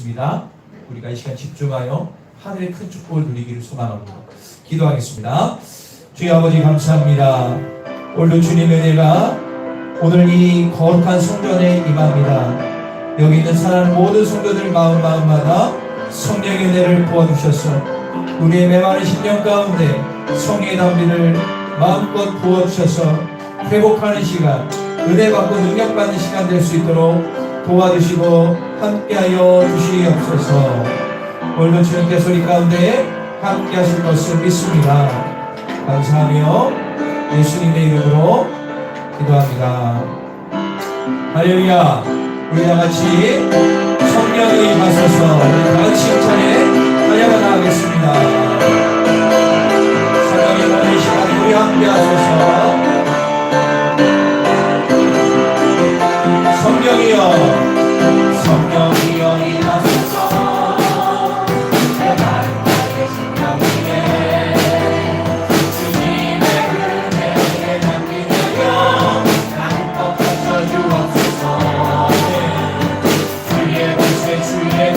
믿습니다. 우리가 이 시간 집중하여 하늘의 큰 축복을 누리기를 소망합니다. 기도하겠습니다. 주여 아버지 감사합니다. 오늘도 주님의 은혜가 오늘 이 거룩한 성전에 임합니다. 여기 있는 사랑하는 모든 성도들 마음마다 성령의 은혜를 부어주셔서 우리의 메마른 심령 가운데 성령의 담비를 마음껏 부어주셔서 회복하는 시간, 은혜 받고 능력 받는 시간 될 수 있도록 도와주시고 함께하여 주시옵소서. 오늘도 주님께서 우리 가운데 함께 하실 것을 믿습니다. 감사하며 예수님의 이름으로 기도합니다. 할렐루야. 우리 다같이 성령이 임하소서. 우리 다같이 영찬에 찬양을 나가겠습니다. 성령이 임하는 시간 우리 함께 하소서. 성령이여, 성령이여 임하소서. 내 마음 가게 심령이에 주님의 은혜에 담기며 마음껏 펼쳐 주옵소서. 주의 빛에 주의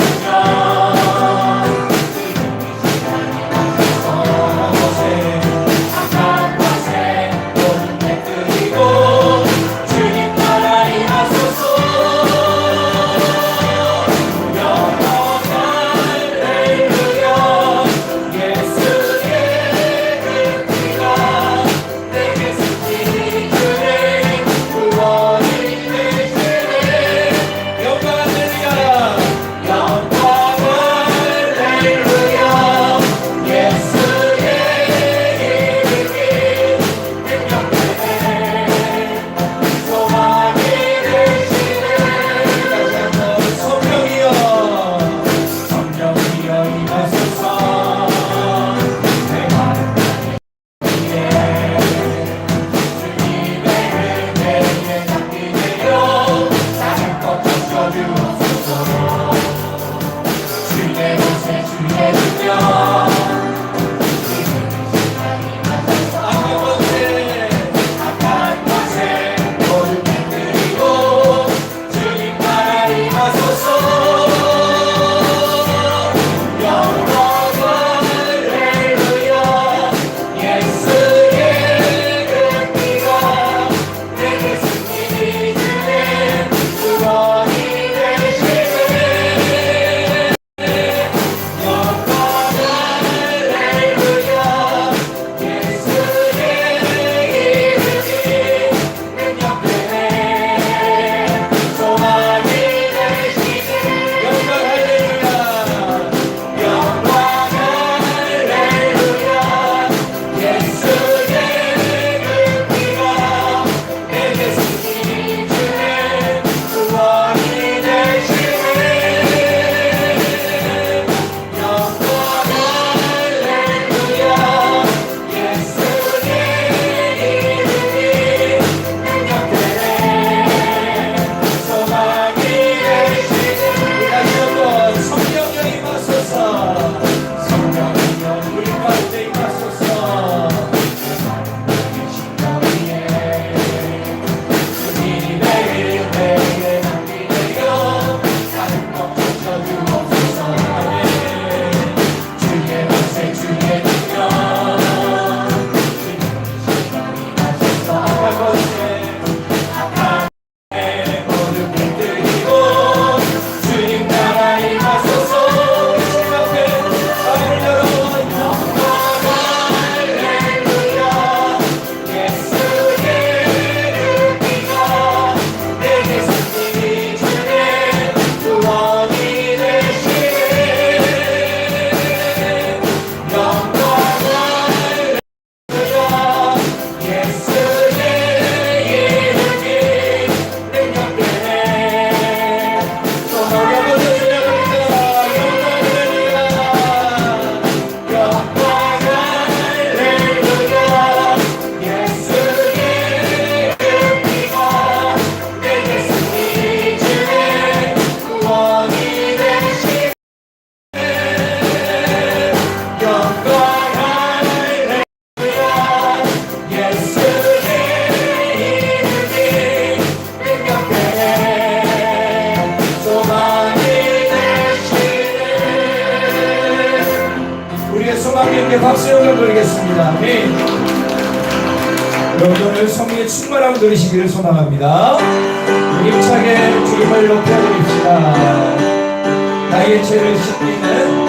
함께 박수 영광 드리겠습니다. 아멘. 여러분 오늘 성령의 충만함을 누리시기를 소망합니다. 힘차게 주님을 높여드립시다. 나의 죄를 씻기는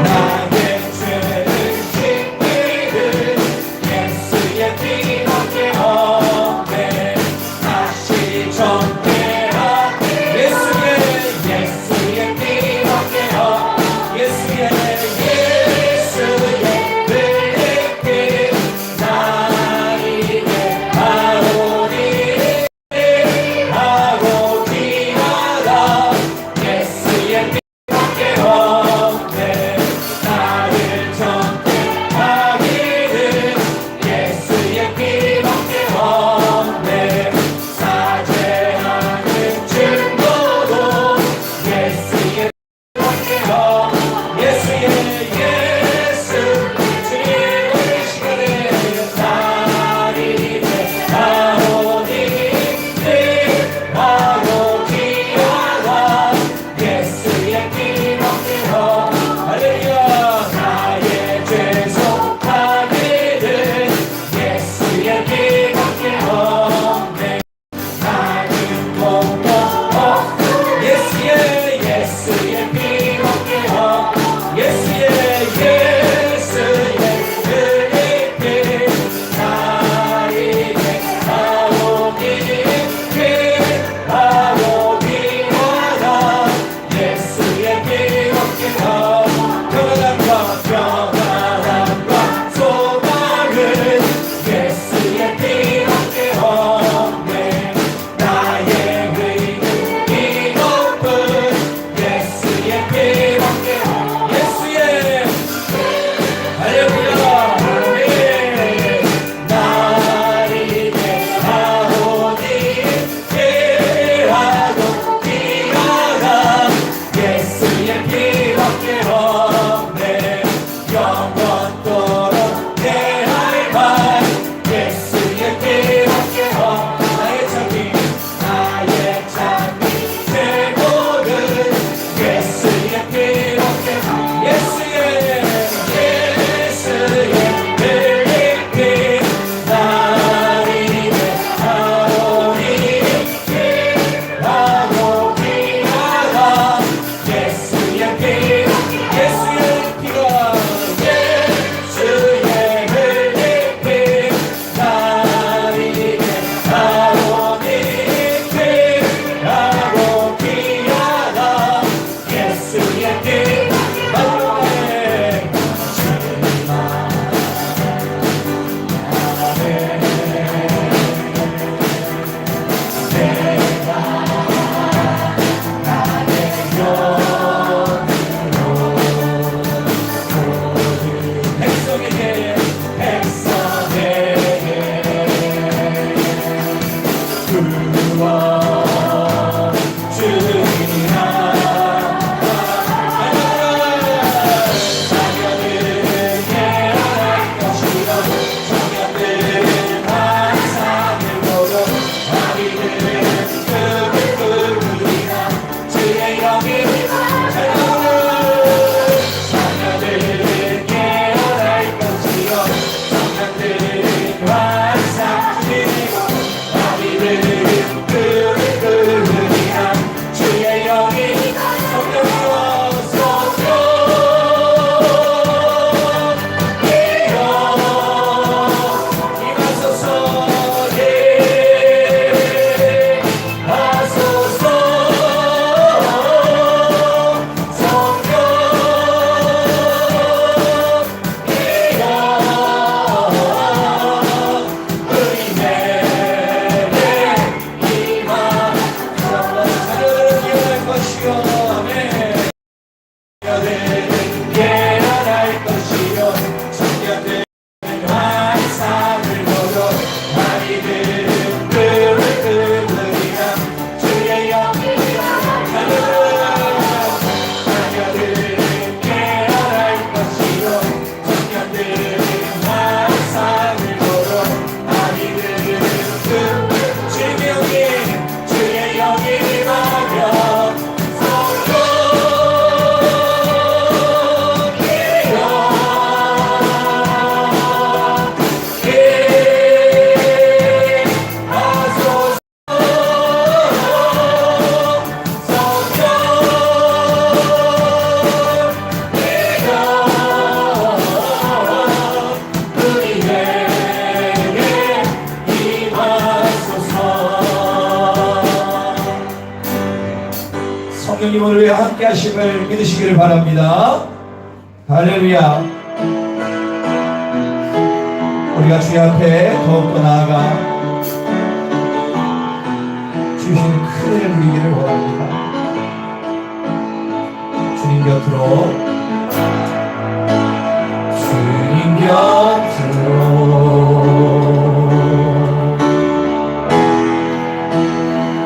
나의 죄를 씻기는 예수의 피밖에 없네. 다시 정죄하 예수의 피밖에 없 예수의 불빛 나에게 바로니 하고 귀하다. 예수의 피밖에 없네. 나를 정죄하기는 예수의 피밖에 없네. 사죄하는 증거도 예수의 피밖에 없 예수 주님의 시간에 나리 나오니 하고 귀하다. 예수의 피밖에 없 할렐루야. 나의 죄송 하기는 예수의 피밖에 없네. 나는 뭔가 예수의 피밖에 없 예수의 은혜빛 나에게 나오기를 하고 귀하다. 예수의 피밖에 없 평안함과 소망은 예수의 피밖에 없네. 나의 의는 이것뿐 예수의 피 오늘 왜 함께 하심을 믿으시기를 바랍니다. 할렐루야. 우리가 주의 앞에 더욱더 나아가 주신 큰 은혜를 누리기를 원합니다. 주님 곁으로, 주님 곁으로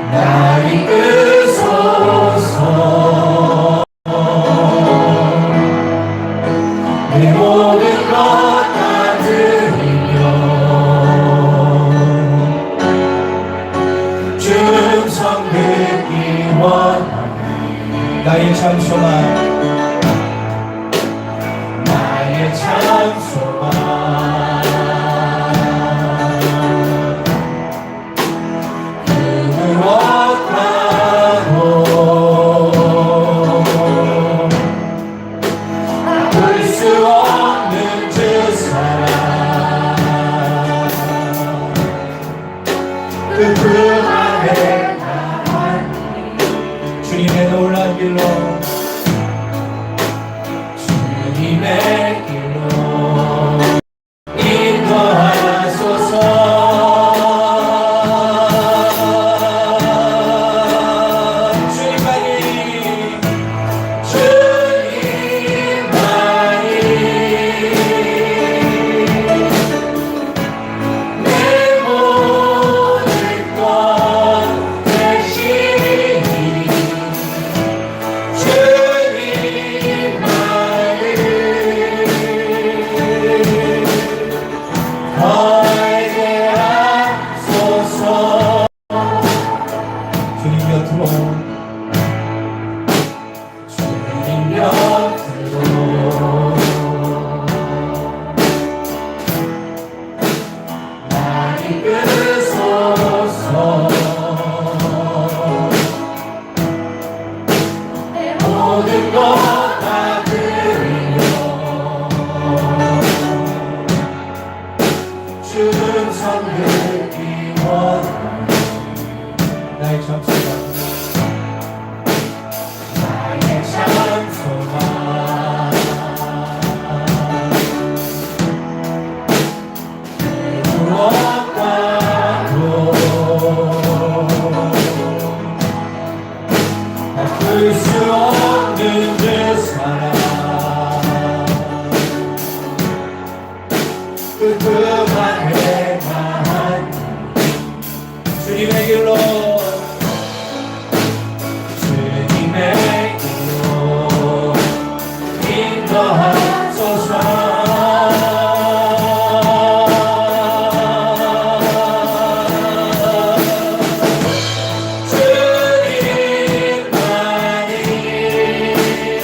날 이끄소서. 내 모든 것 다 드리며 충성 듣기 원하니 나의 참 소망, 나의 참 소망. 주님의 놀란 길로, 주님의 길로 인도하소서. 주님만이, 주님만이 내 모든 것 대신이 주님 곁으로, 주님 곁으로 날 이끄소서. 내 모든 것 다 드리며 충성 듣기 원하니 나의 참 소망, 나의 참 소망. 그 무엇과도 바꿀 수 없는 그 사랑, 그 그만해 난 주님의 길로, 주님의 길로 인도하소서. 주님만이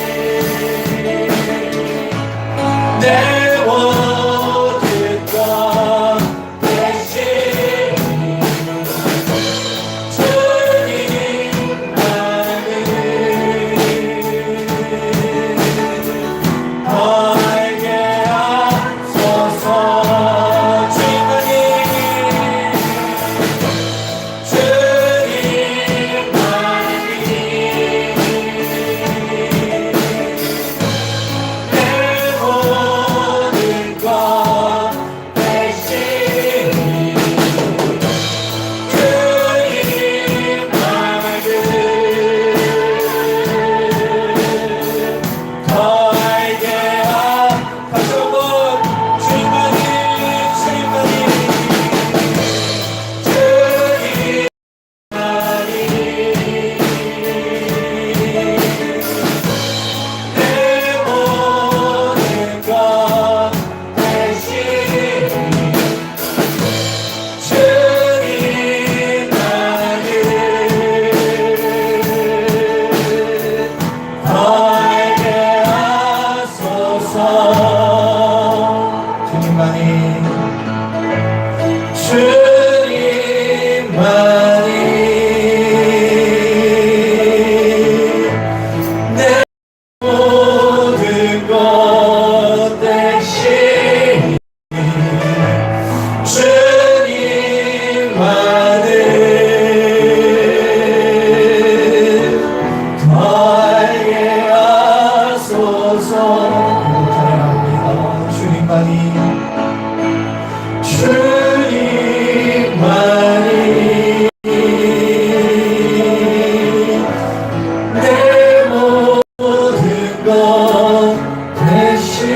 것 대신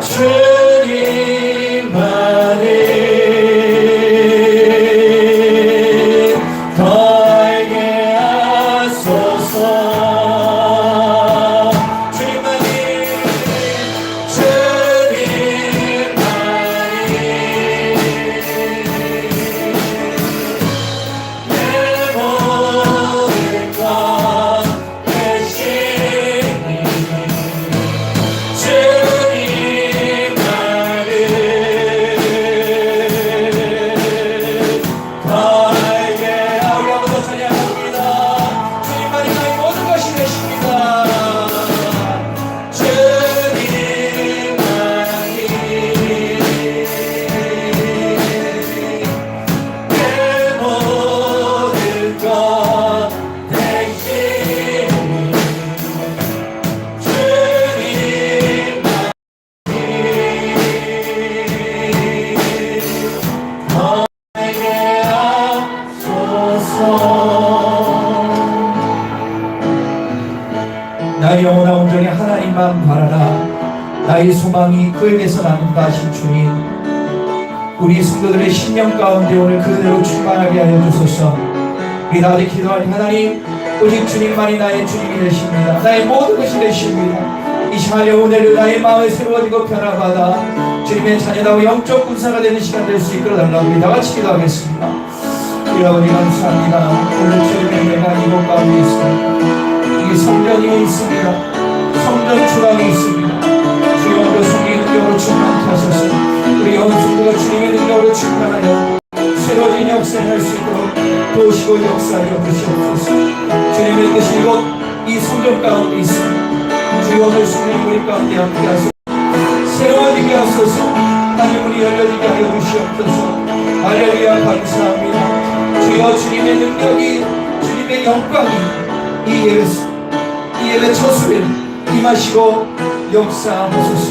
주님만이 더하게 하소서. 주님만이 내 모든 것 대신 주님만을 더하게 우리 한번 더 찬양합니다. 주님만이 나의 모든 것이 되십니다. 주님만이 내 모든 것 대신 더하게 하소서. 나의 영혼아 온전히 하나님만 바라라. 나의 소망이 그에게서 나는다 하신 주님, 우리 성도들의 심령 가운데 오늘 그대로 충만하게 하여 주소서. 우리 나를 기도하니 하나님, 오직 주님만이 나의 주님이 되십니다. 나의 모든 것이 되십니다. 이 시간에 오늘 나의 마음이 새로워지고 변화받아 주님의 자녀다워 영적 군사가 되는 시간 될 수 있도록 달라고 우리 다같이 기도하겠습니다. 우리 아버지 감사합니다. 오늘 주님의 내가 이곳 가운데 있습니다. 이 성전이 있습니다. 성전 주방이 있습니다. 주여 오늘 성의 능력으로 충만케 하소서. 우리 영성도가 주님의 능력으로 충만하여 새로워진 역사를 할 수 있도록 도우시고 역사하여 주시옵소서. 주님의 뜻이 이곳 이 성전 가운데 있습니다. 주여 오늘 성령이 우리 가운데 함께 하소서. 새로워지게 하소서. 하나님 문이 열려지게 하여 주시옵소서. 할렐루야 감사합니다. 주여 주님의 능력이 주님의 영광이 이 예배 처소에 임하시고 역사하소서.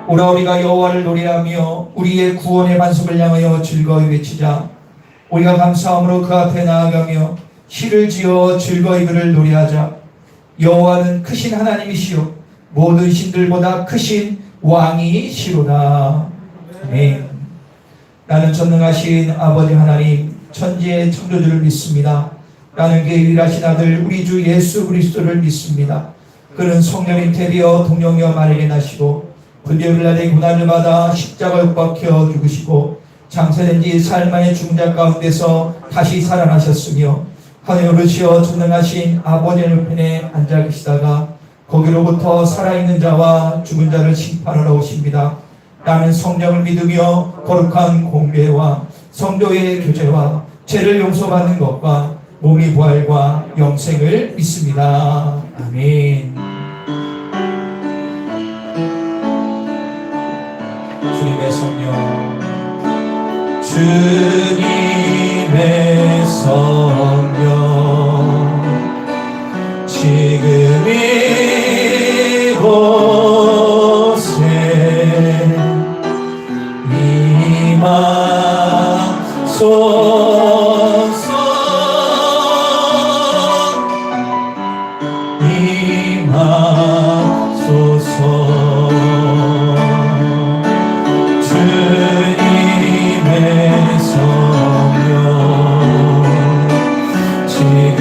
오라 우리가 여호와를 노래하며 우리의 구원의 반석을 향하여 즐거이 외치자. 우리가 감사함으로 그 앞에 나아가며 시를 지어 즐거이 그를 노래하자. 여호와는 크신 하나님이시요 모든 신들보다 크신 왕이시로다. 아멘. 나는 전능하신 아버지 하나님 천지의 창조주를 믿습니다. 나는 그의 유일하신 아들 우리 주 예수 그리스도를 믿습니다. 그는 성령님 태되어 동정녀 마리아에게 나시고 금요일날에 고난을 받아 십자가에 못 박혀 죽으시고 장사된 지 사흘 만에 죽은 자 가운데서 다시 살아나셨으며 하늘에 오르시어 전능하신 아버지의 우편에 앉아 계시다가 거기로부터 살아있는 자와 죽은 자를 심판하러 오십니다. 나는 성령을 믿으며 거룩한 공회와 성도의 교제와 죄를 용서받는 것과 몸의 부활과 영생을 믿습니다. 아멘. 주님의 성령, 주님의 성령, 지금 이곳에 임하소서. 임하소서. 주님의 성령, 지금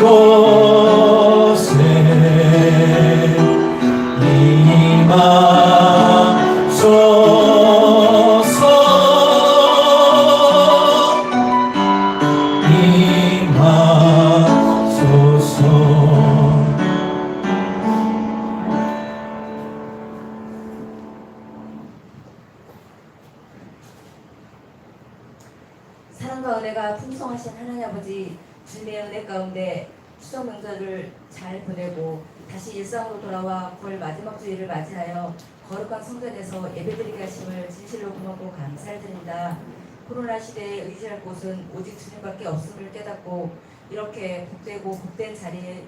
이곳에 임하소서. 임하소서. 사랑과 은혜가 풍성하신 하나님 아버지, 주님의 은혜 가운데 추석 명절을 잘 보내고 다시 일상으로 돌아와 9월 마지막 주일을 맞이하여 거룩한 성전에서 예배드리게 하심을 진실로 고맙고 감사를 드립니다. 코로나 시대에 의지할 곳은 오직 주님밖에 없음을 깨닫고 이렇게 복되고 복된 자리에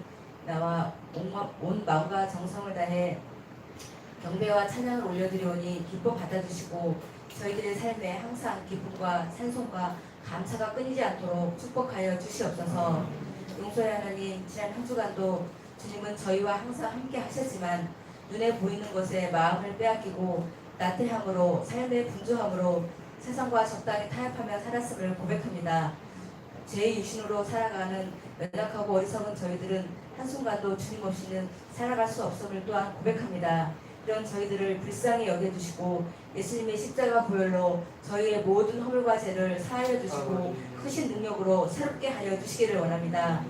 나와 온 마음과 정성을 다해 경배와 찬양을 올려드리오니 기뻐 받아주시고 저희들의 삶에 항상 기쁨과 찬송과 감사가 끊이지 않도록 축복하여 주시옵소서. 용서의 하나님, 지난 한 주간도 주님은 저희와 항상 함께 하셨지만 눈에 보이는 것에 마음을 빼앗기고 나태함으로 삶의 분주함으로 세상과 적당히 타협하며 살았음을 고백합니다. 죄의 유신으로 살아가는 연약하고 어리석은 저희들은 한순간도 주님 없이는 살아갈 수 없음을 또한 고백합니다. 이런 저희들을 불쌍히 여겨주시고 예수님의 십자가 보혈로 저희의 모든 허물과 죄를 사하여 주시고 크신 능력으로 새롭게 하여 주시기를 원합니다.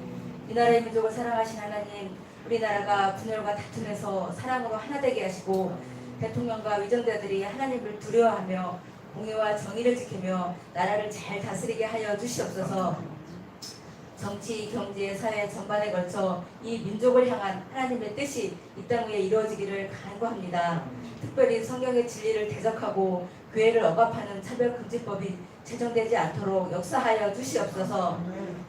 이 나라의 민족을 사랑하신 하나님, 우리나라가 분열과 다툼에서 사랑으로 하나 되게 하시고 대통령과 위정자들이 하나님을 두려워하며 공의와 정의를 지키며 나라를 잘 다스리게 하여 주시옵소서. 정치, 경제, 사회 전반에 걸쳐 이 민족을 향한 하나님의 뜻이 이 땅 위에 이루어지기를 간구합니다. 특별히 성경의 진리를 대적하고 교회를 억압하는 차별금지법이 제정되지 않도록 역사하여 주시옵소서.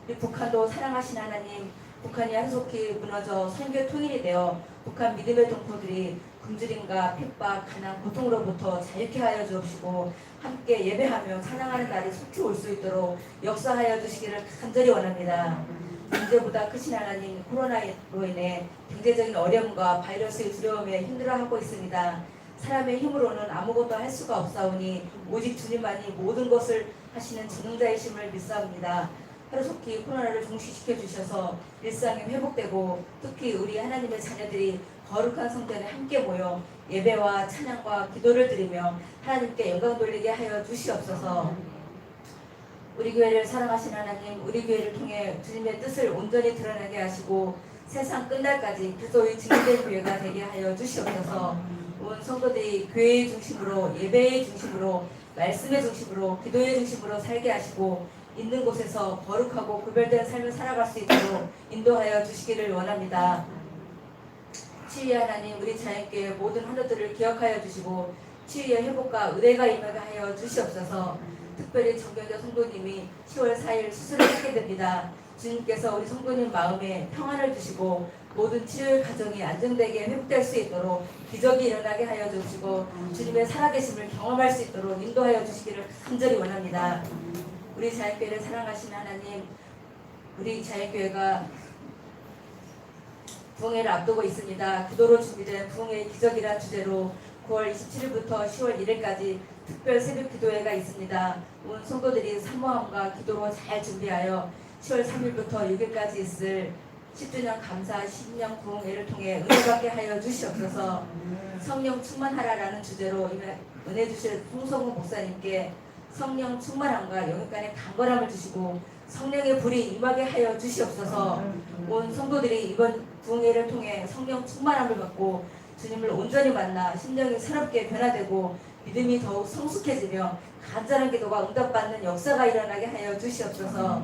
우리 북한도 사랑하신 하나님, 북한이 한속히 무너져 선교 통일이 되어 북한 믿음의 동포들이 굶주림과 핍박, 가난, 고통으로부터 자유케 하여 주옵시고 함께 예배하며 찬양하는 날이 속히 올 수 있도록 역사하여 주시기를 간절히 원합니다. 문제보다 크신 하나님, 코로나로 인해 경제적인 어려움과 바이러스의 두려움에 힘들어하고 있습니다. 사람의 힘으로는 아무것도 할 수가 없사오니 오직 주님만이 모든 것을 하시는 전능자이심을 믿사옵니다. 하루속히 코로나를 종식시켜 주셔서 일상이 회복되고 특히 우리 하나님의 자녀들이 거룩한 성전에 함께 모여 예배와 찬양과 기도를 드리며 하나님께 영광 돌리게 하여 주시옵소서. 우리 교회를 사랑하신 하나님, 우리 교회를 통해 주님의 뜻을 온전히 드러나게 하시고 세상 끝날까지 그리스도의 증인된 교회가 되게 하여 주시옵소서. 온 성도들이 교회의 중심으로, 예배의 중심으로, 말씀의 중심으로, 기도의 중심으로 살게 하시고 있는 곳에서 거룩하고 구별된 삶을 살아갈 수 있도록 인도하여 주시기를 원합니다. 치유의 하나님, 우리 자연교회 모든 환우들을 기억하여 주시고 치유의 회복과 의뢰가 임하게 하여 주시옵소서. 특별히 정경자 성도님이 10월 4일 수술을 하게 됩니다. 주님께서 우리 성도님 마음에 평안을 주시고 모든 치료의 과정이 안정되게 회복될 수 있도록 기적이 일어나게 하여 주시고 주님의 살아계심을 경험할 수 있도록 인도하여 주시기를 간절히 원합니다. 우리 자연교회를 사랑하신 하나님, 우리 자연교회가 부흥회를 앞두고 있습니다. 기도로 준비된 부흥회의 기적이란 주제로 9월 27일부터 10월 1일까지 특별 새벽 기도회가 있습니다. 온 성도들이 사모함과 기도로 잘 준비하여 10월 3일부터 6일까지 있을 10주년 감사 10년 부흥회를 통해 은혜 받게 하여 주시옵소서. 성령 충만하라라는 주제로 은혜 주실 홍성우 목사님께 성령 충만함과 영육간의 강건함을 주시고 성령의 불이 임하게 하여 주시옵소서. 온 성도들이 이번 부흥회를 통해 성령 충만함을 받고 주님을 온전히 만나 심령이 새롭게 변화되고 믿음이 더욱 성숙해지며 간절한 기도가 응답받는 역사가 일어나게 하여 주시옵소서.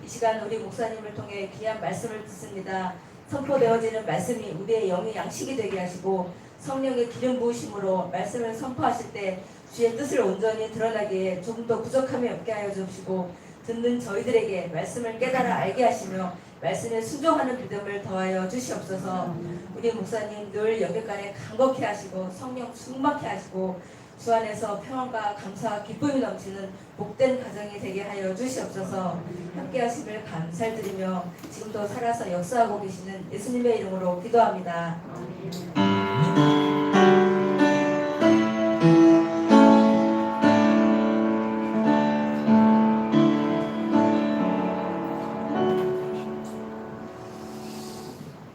이 시간 우리 목사님을 통해 귀한 말씀을 듣습니다. 선포되어지는 말씀이 우리의 영의 양식이 되게 하시고 성령의 기름 부으심으로 말씀을 선포하실 때 주의 뜻을 온전히 드러나기에 조금 더 부족함이 없게 하여 주시고 듣는 저희들에게 말씀을 깨달아 알게 하시며 말씀에 순종하는 믿음을 더하여 주시옵소서. 우리 목사님 늘 영역간에 강건케 하시고 성령 충만케 하시고 주 안에서 평안과 감사와 기쁨이 넘치는 복된 가정이 되게 하여 주시옵소서. 함께 하심을 감사드리며 지금도 살아서 역사하고 계시는 예수님의 이름으로 기도합니다.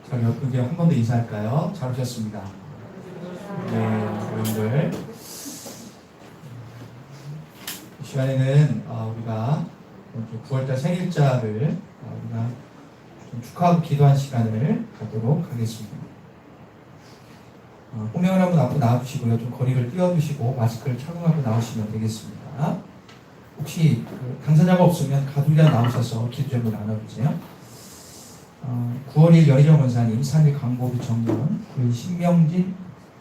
자, 몇 분께 한 번 더 인사할까요? 잘 오셨습니다. 네, 여러분들. 이 시간에는 우리가 9월달 생일자를 우리가 좀 축하하고 기도한 시간을 갖도록 하겠습니다. 홍명을 한번 앞으로 나와주시고요. 좀 거리를 띄워주시고 마스크를 착용하고 나오시면 되겠습니다. 혹시 당사자가 없으면 가족이랑 나오셔서 기도 제목을 나눠주세요. 9월 1일 연희정 원사님, 3일 강보비 청년, 9일 신명진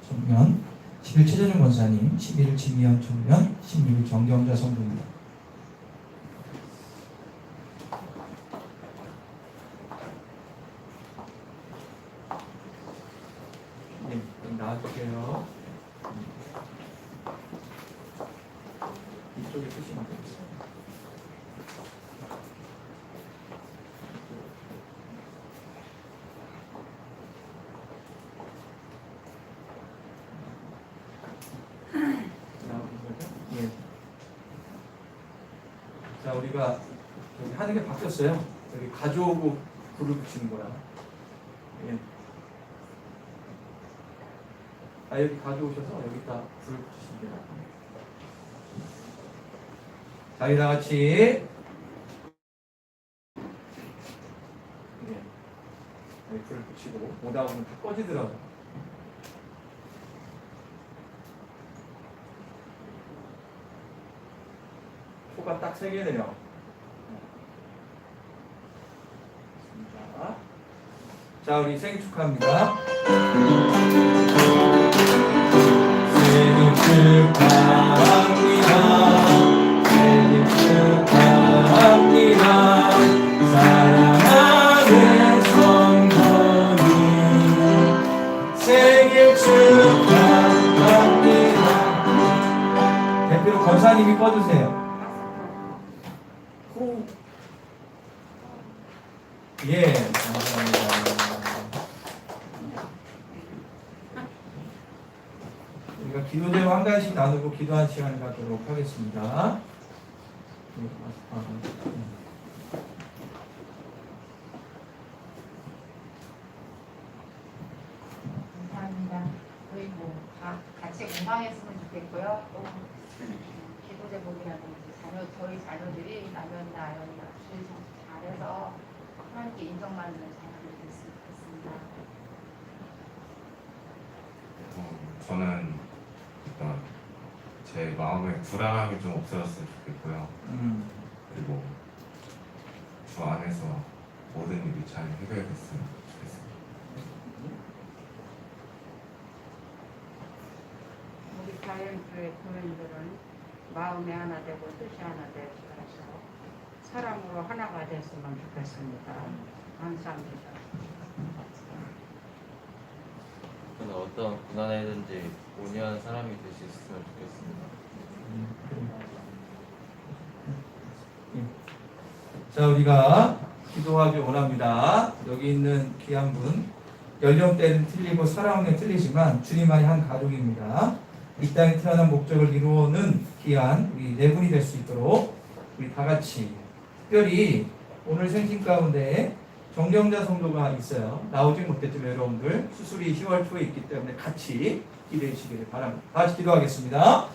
청년, 10일 최전영 원사님, 11일 진미연 청년, 16일 정경자 성도입니다. 네, 그럼 나와주세요. 이쪽에 쓰시면 되겠습니다. 우리가 여기 하는 게 바뀌었어요. 여기 가져오고 불을 붙이는 거야. 예. 여기 가져오셔서 여기다 불을 붙이시면 돼요. 자, 이 다 같이. 예. 여기 불을 붙이고 오다 보면 다 꺼지더라고요. 표가 딱 3개네요. 자, 우리 생일 축하합니다. 생일 축하합니다. 생일 축하합니다. 사랑하는 성도님 생일 축하합니다. 대표로 권사님이 꺼주세요. 예, 감사합니다. 우리가 기도 제목 한 가지씩 나누고 기도하는 시간을 갖도록 하겠습니다. 감사합니다. 저희 다 같이 건강했으면 좋겠고요. 또 기도 제목이라든지 저희 자녀들이 나면 주일 성수 잘해서 하나님께 인정받는 자녀들이 됐으면 좋겠습니다. 저는 일단 제 마음의 불안함이 좀 없어졌으면 좋겠고요. 그리고 주 안에서 모든 일이 잘 해결됐으면 좋겠습니다. 우리 자연교회 교인들은 마음이 하나 되고 뜻이 하나 되어서 사랑으로 하나가 됐으면 좋겠습니다. 감사합니다. 저는 어떤 고난이든지 온유한 사람이 될 수 있었으면 좋겠습니다. 자, 우리가 기도하기 원합니다. 여기 있는 귀한 분, 연령대는 틀리고 사랑은 틀리지만 주님만이 한 가족입니다. 이 땅에 태어난 목적을 이루는 귀한 우리 네 분이 될 수 있도록 우리 다 같이 특별히 오늘 생신 가운데 정경자 성도가 있어요. 나오지 못했지만 여러분들 수술이 10월 초에 있기 때문에 같이 기도해 주시기를 바랍니다. 다 같이 기도하겠습니다.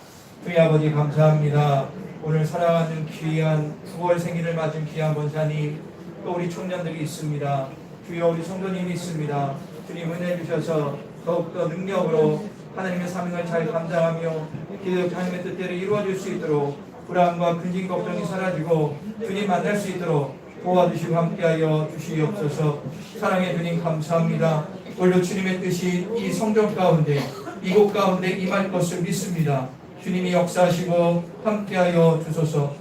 주님 아버지 감사합니다. 오늘 사랑하는 귀한 9월 생일을 맞은 귀한 권사님 또 우리 청년들이 있습니다. 주여 우리 성도님이 있습니다. 주님 은혜 주셔서 더욱더 능력으로 하나님의 사명을 잘 감당하며 기도역 하나님의 뜻대로 이루어질 수 있도록 불안과 근심 걱정이 사라지고 주님 만날 수 있도록 도와주시고 함께하여 주시옵소서. 사랑의 주님 감사합니다. 오늘도 주님의 뜻이 이 성전 가운데 이곳 가운데 임할 것을 믿습니다. 주님이 역사하시고 함께하여 주소서.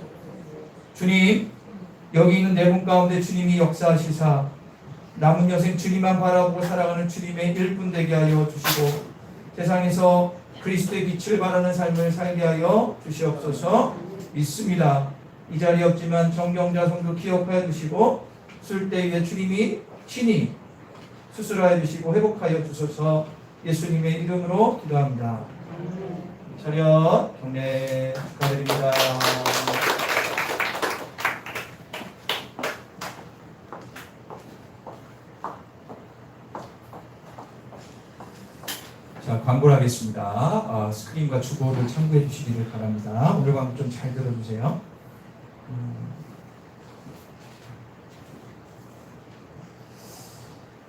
주님 여기 있는 네 분 가운데 주님이 역사하시사 남은 여생 주님만 바라보고 살아가는 주님의 일꾼 되게 하여 주시고 세상에서 그리스도의 빛을 바라는 삶을 살게 하여 주시옵소서. 믿습니다. 이 자리에 없지만 정경자 성도 기억하여 주시고 쓸 때 위에 주님이 친히 수술하여 주시고 회복하여 주소서. 예수님의 이름으로 기도합니다. 차렷 경례 축하드립니다. 자, 광고를 하겠습니다. 스크린과 주보를 참고해 주시기를 바랍니다. 오늘 광고 좀 잘 들어주세요.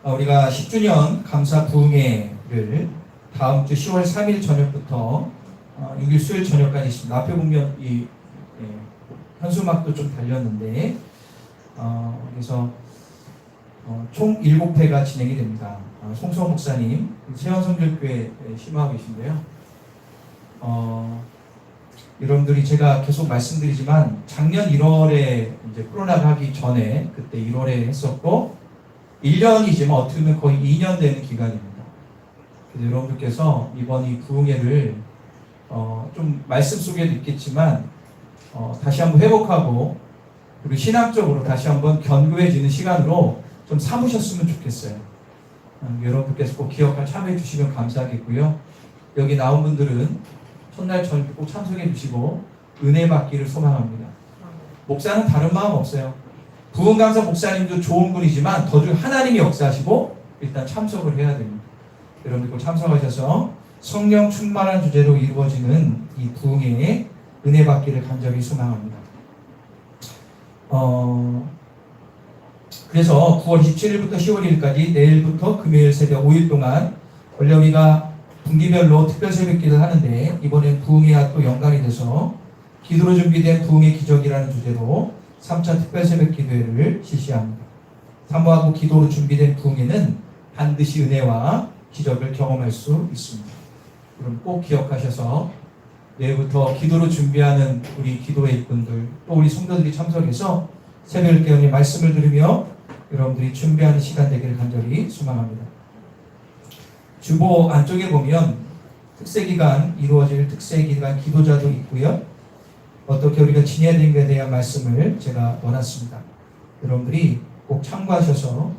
우리가 10주년 감사 부흥회를 다음 주 10월 3일 저녁부터 6일 수요일 저녁까지 있습니다. 앞에 보면 이 현수막도 좀 달렸는데 그래서 총 7회가 진행이 됩니다. 송서 목사님 세원성결교회 심화하고 계신데요. 여러분들이 제가 계속 말씀드리지만 작년 1월에 이제 코로나가 하기 전에 그때 1월에 했었고 1년이지만 어떻게 보면 거의 2년 되는 기간입니다. 그래서 여러분들께서 이번 이 부흥회를 좀 말씀 속에도 있겠지만 다시 한번 회복하고 그리고 신학적으로 다시 한번 견고해지는 시간으로 좀 삼으셨으면 좋겠어요. 여러분들께서 꼭 기억하 참여해 주시면 감사하겠고요. 여기 나온 분들은 첫날 저녁에 꼭 참석해 주시고 은혜 받기를 소망합니다. 목사는 다른 마음 없어요. 부흥 강사 목사님도 좋은 분이지만 더 중 하나님이 역사하시고 일단 참석을 해야 됩니다. 여러분들 꼭 참석하셔서 성령 충만한 주제로 이루어지는 이 부흥의 은혜 받기를 간절히 소망합니다. 그래서 9월 27일부터 10월 1일까지 내일부터 금요일 새벽 5일 동안 원래 우리가 분기별로 특별 새벽기도를 하는데 이번엔 부흥회와 또 연관이 돼서 기도로 준비된 부흥의 기적이라는 주제로 3차 특별 새벽기도회를 실시합니다. 사모하고 기도로 준비된 부흥회는 반드시 은혜와 기적을 경험할 수 있습니다. 그럼 꼭 기억하셔서 내일부터 기도로 준비하는 우리 기도회 일꾼들 또 우리 성도들이 참석해서 새벽을 깨우니 말씀을 들으며 여러분들이 준비하는 시간 되기를 간절히 소망합니다. 주보 안쪽에 보면 특세기간 이루어질 특세기간 기도자도 있고요. 어떻게 우리가 지내야 되는 것에 대한 말씀을 제가 넣어놨습니다. 여러분들이 꼭 참고하셔서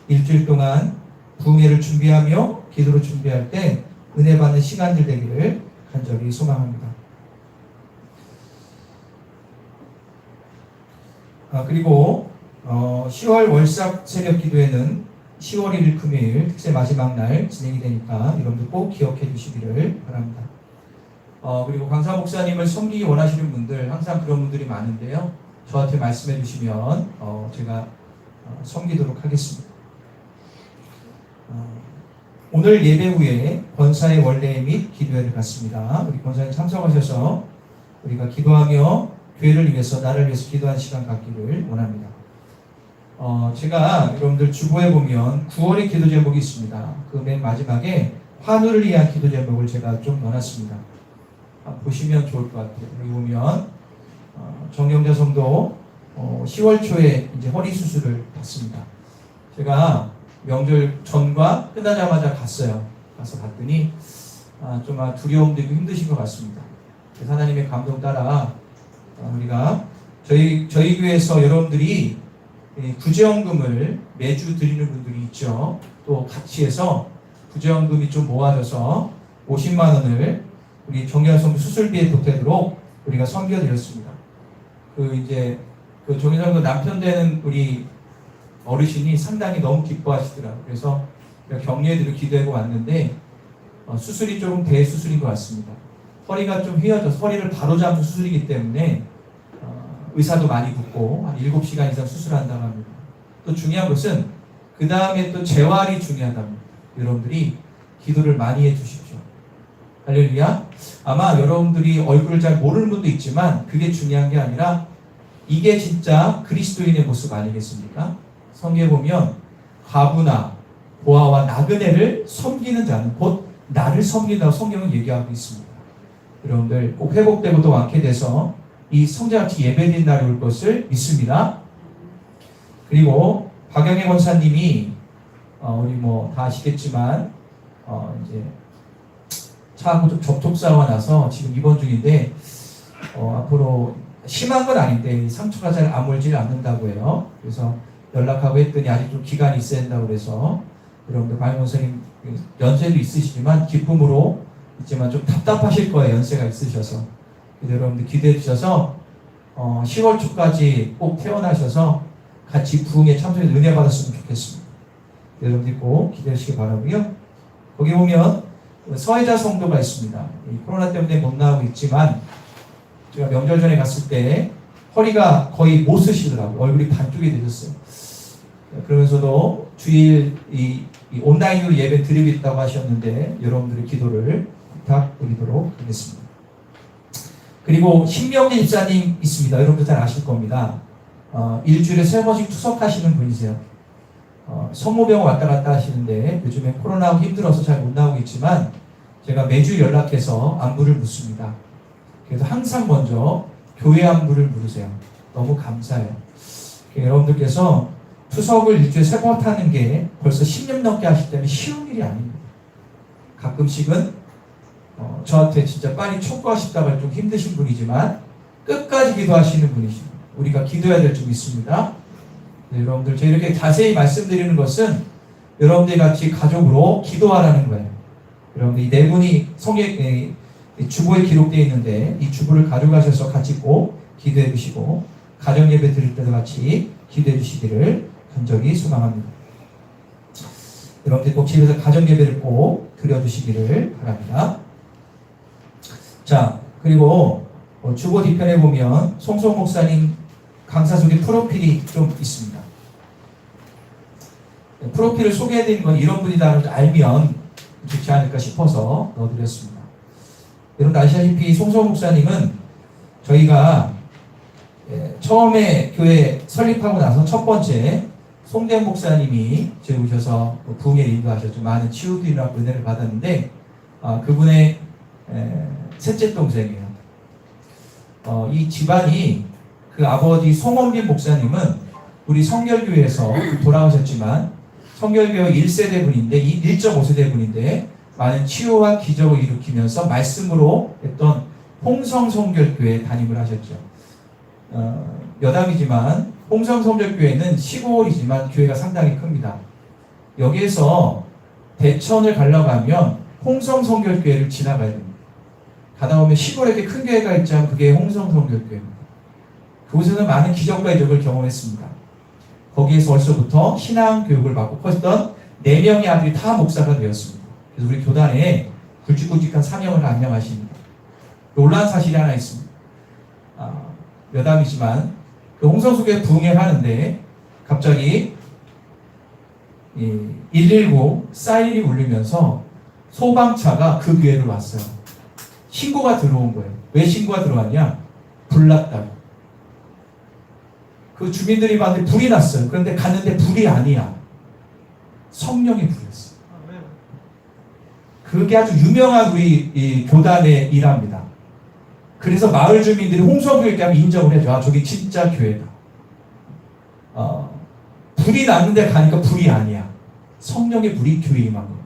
일주일 동안 부흥회를 준비하며 기도로 준비할 때 은혜 받는 시간들 되기를 간절히 소망합니다. 그리고 10월 월삭 새벽 기도회는 10월 1일 금요일 특세 마지막 날 진행이 되니까 여러분들 꼭 기억해 주시기를 바랍니다. 그리고 강사 목사님을 섬기기 원하시는 분들 항상 그런 분들이 많은데요. 저한테 말씀해 주시면 제가 섬기도록 하겠습니다. 오늘 예배 후에 권사의 원례 및 기도회를 갖습니다. 우리 권사님 참석하셔서 우리가 기도하며 교회를 위해서 나를 위해서 기도한 시간 갖기를 원합니다. 제가 여러분들 주보에 보면 9월의 기도 제목이 있습니다. 그 맨 마지막에 환우를 위한 기도 제목을 제가 좀 넣어놨습니다. 보시면 좋을 것 같아요. 여기 보면 정경자 성도 10월 초에 이제 허리 수술을 받습니다. 제가 명절 전과 끝나자마자 갔어요. 가서 봤더니 좀 두려움도 있고 힘드신 것 같습니다. 그래서 하나님의 감동 따라 우리가 저희 교회에서 여러분들이 구제원금을 매주 드리는 분들이 있죠. 또 같이 해서 구제원금이 좀 모아져서 50만 원을 우리 정경자 성도 수술비에 보태도록 우리가 섬겨드렸습니다. 그 정경자 성도 남편 되는 우리 어르신이 상당히 너무 기뻐하시더라고요. 그래서 격려해드리고 기도하고 왔는데 수술이 조금 대수술인 것 같습니다. 허리가 좀 휘어져서 허리를 바로잡는 수술이기 때문에 의사도 많이 붙고 한 7시간 이상 수술한다고 합니다. 또 중요한 것은 그 다음에 또 재활이 중요하답니다. 여러분들이 기도를 많이 해주십시오. 할렐루야. 아마 여러분들이 얼굴을 잘 모르는 분도 있지만 그게 중요한 게 아니라 이게 진짜 그리스도인의 모습 아니겠습니까? 성경에 보면 과부나 고아와 나그네를 섬기는 자는 곧 나를 섬긴다고 성경은 얘기하고 있습니다. 여러분들 꼭 회복되고 또 완쾌 돼서 이 성자같이 예배드린 날이 올 것을 믿습니다. 그리고 박영애 권사님이 우리 다 아시겠지만 이제 차하고 접촉사고가 나서 지금 입원 중인데 앞으로 심한 건 아닌데 상처가 잘 아물질 않는다고 해요. 그래서 연락하고 했더니 아직 좀 기간이 있어야 된다고 그래서 여러분들 박영애 권사님 연세도 있으시지만 기쁨으로 있지만 좀 답답하실 거예요. 연세가 있으셔서. 여러분들 기대해 주셔서 10월 초까지 꼭 퇴원하셔서 같이 부흥에 참석해서 은혜 받았으면 좋겠습니다. 여러분들 꼭 기대해 주시기 바라고요. 거기 보면 서혜자 성도가 있습니다. 코로나 때문에 못 나오고 있지만 제가 명절 전에 갔을 때 허리가 거의 못 쓰시더라고요. 얼굴이 반쪽이 되셨어요. 그러면서도 주일 이 온라인으로 예배 드리겠다고 하셨는데 여러분들의 기도를 부탁드리도록 하겠습니다. 그리고 신명재 집사님 있습니다. 여러분들 잘 아실 겁니다. 일주일에 3번씩 투석하시는 분이세요. 성모병원 왔다 갔다 하시는데 요즘에 코로나하고 힘들어서 잘 못 나오고 있지만 제가 매주 연락해서 안부를 묻습니다. 그래서 항상 먼저 교회 안부를 물으세요. 너무 감사해요. 여러분들께서 투석을 일주일에 3번 하는 게 벌써 10년 넘게 하실 때는 쉬운 일이 아닙니다. 가끔씩은 저한테 진짜 빨리 촉구하고 싶다고 할 좀 힘드신 분이지만 끝까지 기도하시는 분이십니다. 우리가 기도해야 될 줄 믿습니다. 네, 여러분들 제가 이렇게 자세히 말씀드리는 것은 여러분들 같이 가족으로 기도하라는 거예요. 여러분들 이 네 분이 주보에 기록되어 있는데 이 주보를 가져가셔서 같이 꼭 기도해 주시고 가정예배 드릴 때도 같이 기도해 주시기를 간절히 소망합니다. 여러분들 꼭 집에서 가정예배를 꼭 드려주시기를 바랍니다. 자, 그리고 주보 뒤편에 보면 송송 목사님 강사 속에 프로필이 좀 있습니다. 프로필을 소개해드린 건 이런 분이다라는 걸 알면 좋지 않을까 싶어서 넣어드렸습니다. 여러분 아시다시피 송송 목사님은 저희가 처음에 교회 설립하고 나서 첫 번째 송대현 목사님이 저희 오셔서 부흥회를 인도하셨죠. 많은 치유들이나 은혜를 받았는데 그분의 셋째 동생이에요. 이 집안이 그 아버지 송원빈 목사님은 우리 성결교회에서 돌아오셨지만 성결교회 1세대 분인데 1.5세대 분인데 많은 치유와 기적을 일으키면서 말씀으로 했던 홍성성결교회에 담임을 하셨죠. 여담이지만 홍성성결교회는 시골이지만 교회가 상당히 큽니다. 여기에서 대천을 가려고 하면 홍성성결교회를 지나가야 됩니다. 가다 보면 시골에 이렇게 큰 교회가 있지만 그게 홍성성결교회입니다. 그곳에는 많은 기적과 이적을 경험했습니다. 거기에서 벌써부터 신앙 교육을 받고 커졌던 4명의 아들이 다 목사가 되었습니다. 그래서 우리 교단에 굵직굵직한 사명을 암명하십니다. 놀라운 사실이 하나 있습니다. 여담이지만 그 홍성수교회 부흥회를 하는데 갑자기 119 사이렌이 울리면서 소방차가 그 교회로 왔어요. 신고가 들어온 거예요. 왜 신고가 들어왔냐? 불났다고. 그 주민들이 봤는데 불이 났어요. 그런데 갔는데 불이 아니야. 성령이 불이었어요. 그게 아주 유명한 우리 이 교단의 일합니다. 그래서 마을 주민들이 홍성교회 가면 인정을 해줘. 저기 진짜 교회다. 불이 났는데 가니까 불이 아니야. 성령의 불이 교회에 임한 겁니다.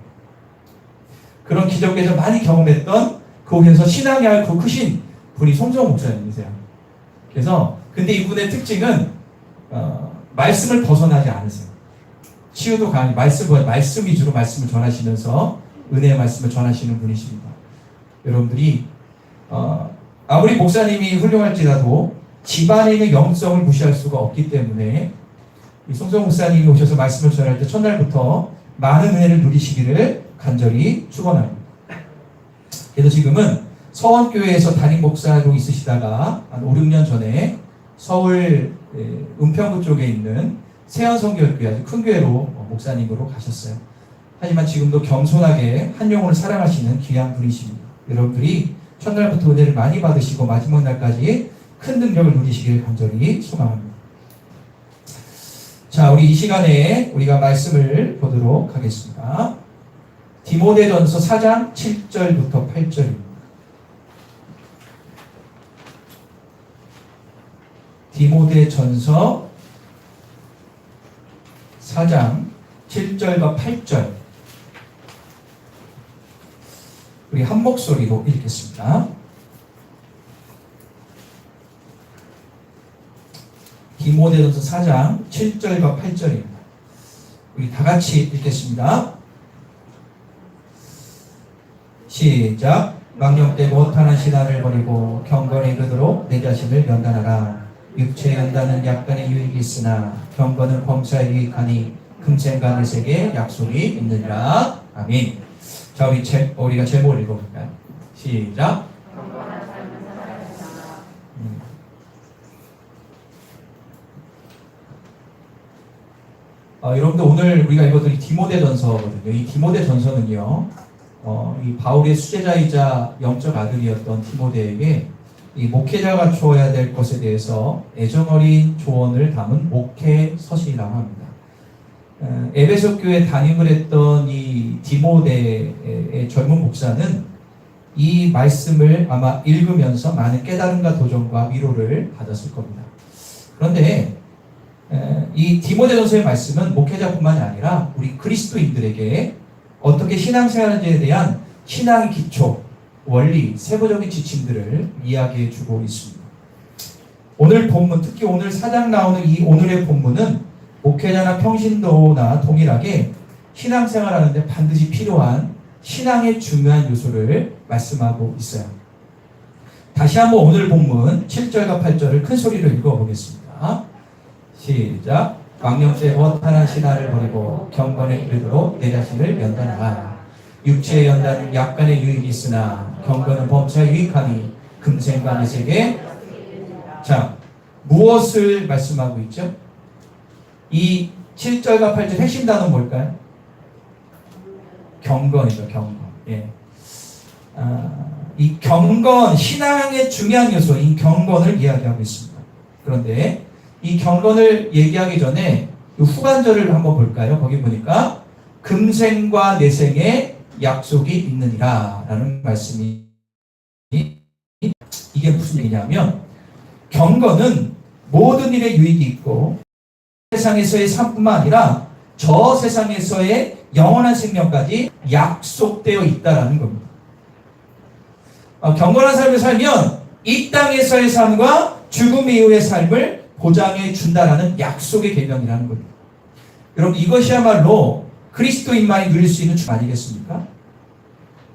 그런 기적에서 많이 경험했던 거기에서 신앙이 알고 크신 분이 송정 목사님이세요. 그래서 근데 이분의 특징은 말씀을 벗어나지 않으세요. 치유도 강의 말씀 위주로 말씀을 전하시면서 은혜의 말씀을 전하시는 분이십니다. 여러분들이 아무리 목사님이 훌륭할지라도 집안에 있는 영성을 무시할 수가 없기 때문에 이 송정 목사님이 오셔서 말씀을 전할 때 첫날부터 많은 은혜를 누리시기를 간절히 축원합니다. 그래서 지금은 서원교회에서 담임 목사로 있으시다가 한 5, 6년 전에 서울 은평구 쪽에 있는 세연성결교회 아주 큰 교회로 목사님으로 가셨어요. 하지만 지금도 겸손하게 한 영혼을 사랑하시는 귀한 분이십니다. 여러분들이 첫날부터 은혜를 많이 받으시고 마지막 날까지 큰 능력을 누리시길 간절히 소망합니다. 자, 우리 이 시간에 우리가 말씀을 보도록 하겠습니다. 디모데전서 4장 7절부터 8절입니다. 디모데전서 4장 7절과 8절 우리 한 목소리로 읽겠습니다. 디모데전서 4장 7절과 8절입니다. 우리 다 같이 읽겠습니다. 시작. 망령되고 허탄한 신앙을 버리고 경건에 이르도록 내 자신을 면단하라. 육체의 연단은 약간의 유익이 있으나 경건은 범사에 유익하니 금생과 내세계 약속이 있느니라. 아멘. 자, 우리가 제목을 읽어볼까요? 시작. 여러분들 오늘 우리가 읽어드릴 디모데전서거든요. 이 디모데전서는요, 이 바울의 수제자이자 영적 아들이었던 디모데에게 이 목회자가 주어야 될 것에 대해서 애정어린 조언을 담은 목회 서신이라고 합니다. 에베소 교회 담임을 했던 이 디모데의 젊은 목사는 이 말씀을 아마 읽으면서 많은 깨달음과 도전과 위로를 받았을 겁니다. 그런데 이 디모데전서의 말씀은 목회자뿐만이 아니라 우리 그리스도인들에게 어떻게 신앙생활하는지에 대한 신앙의 기초, 원리, 세부적인 지침들을 이야기해 주고 있습니다. 오늘 본문, 특히 오늘 4장 나오는 이 오늘의 본문은 목회자나 평신도나 동일하게 신앙생활하는데 반드시 필요한 신앙의 중요한 요소를 말씀하고 있어요. 다시 한번 오늘 본문 7절과 8절을 큰 소리로 읽어보겠습니다. 하겠습니다. 시작. 망령죄 허탄한 신화를 버리고 경건에 이르도록 내 자신을 연단하라. 육체의 연단은 약간의 유익이 있으나 경건은 범사 유익함이 금생과 내세계. 자, 무엇을 말씀하고 있죠? 이 7절과 8절 핵심 단어는 뭘까요? 경건이죠. 경건. 예. 이 경건, 신앙의 중요한 요소인 경건을 이야기하고 있습니다. 그런데 이 경건을 얘기하기 전에 이 후반절을 한번 볼까요? 거기 보니까 금생과 내생에 약속이 있느니라 라는 말씀이, 이게 무슨 얘기냐면 경건은 모든 일에 유익이 있고 세상에서의 삶뿐만 아니라 저 세상에서의 영원한 생명까지 약속되어 있다라는 겁니다. 경건한 삶을 살면 이 땅에서의 삶과 죽음 이후의 삶을 보장해 준다라는 약속의 계명이라는 겁니다. 여러분, 이것이야말로 그리스도인만이 누릴 수 있는 축복 아니겠습니까?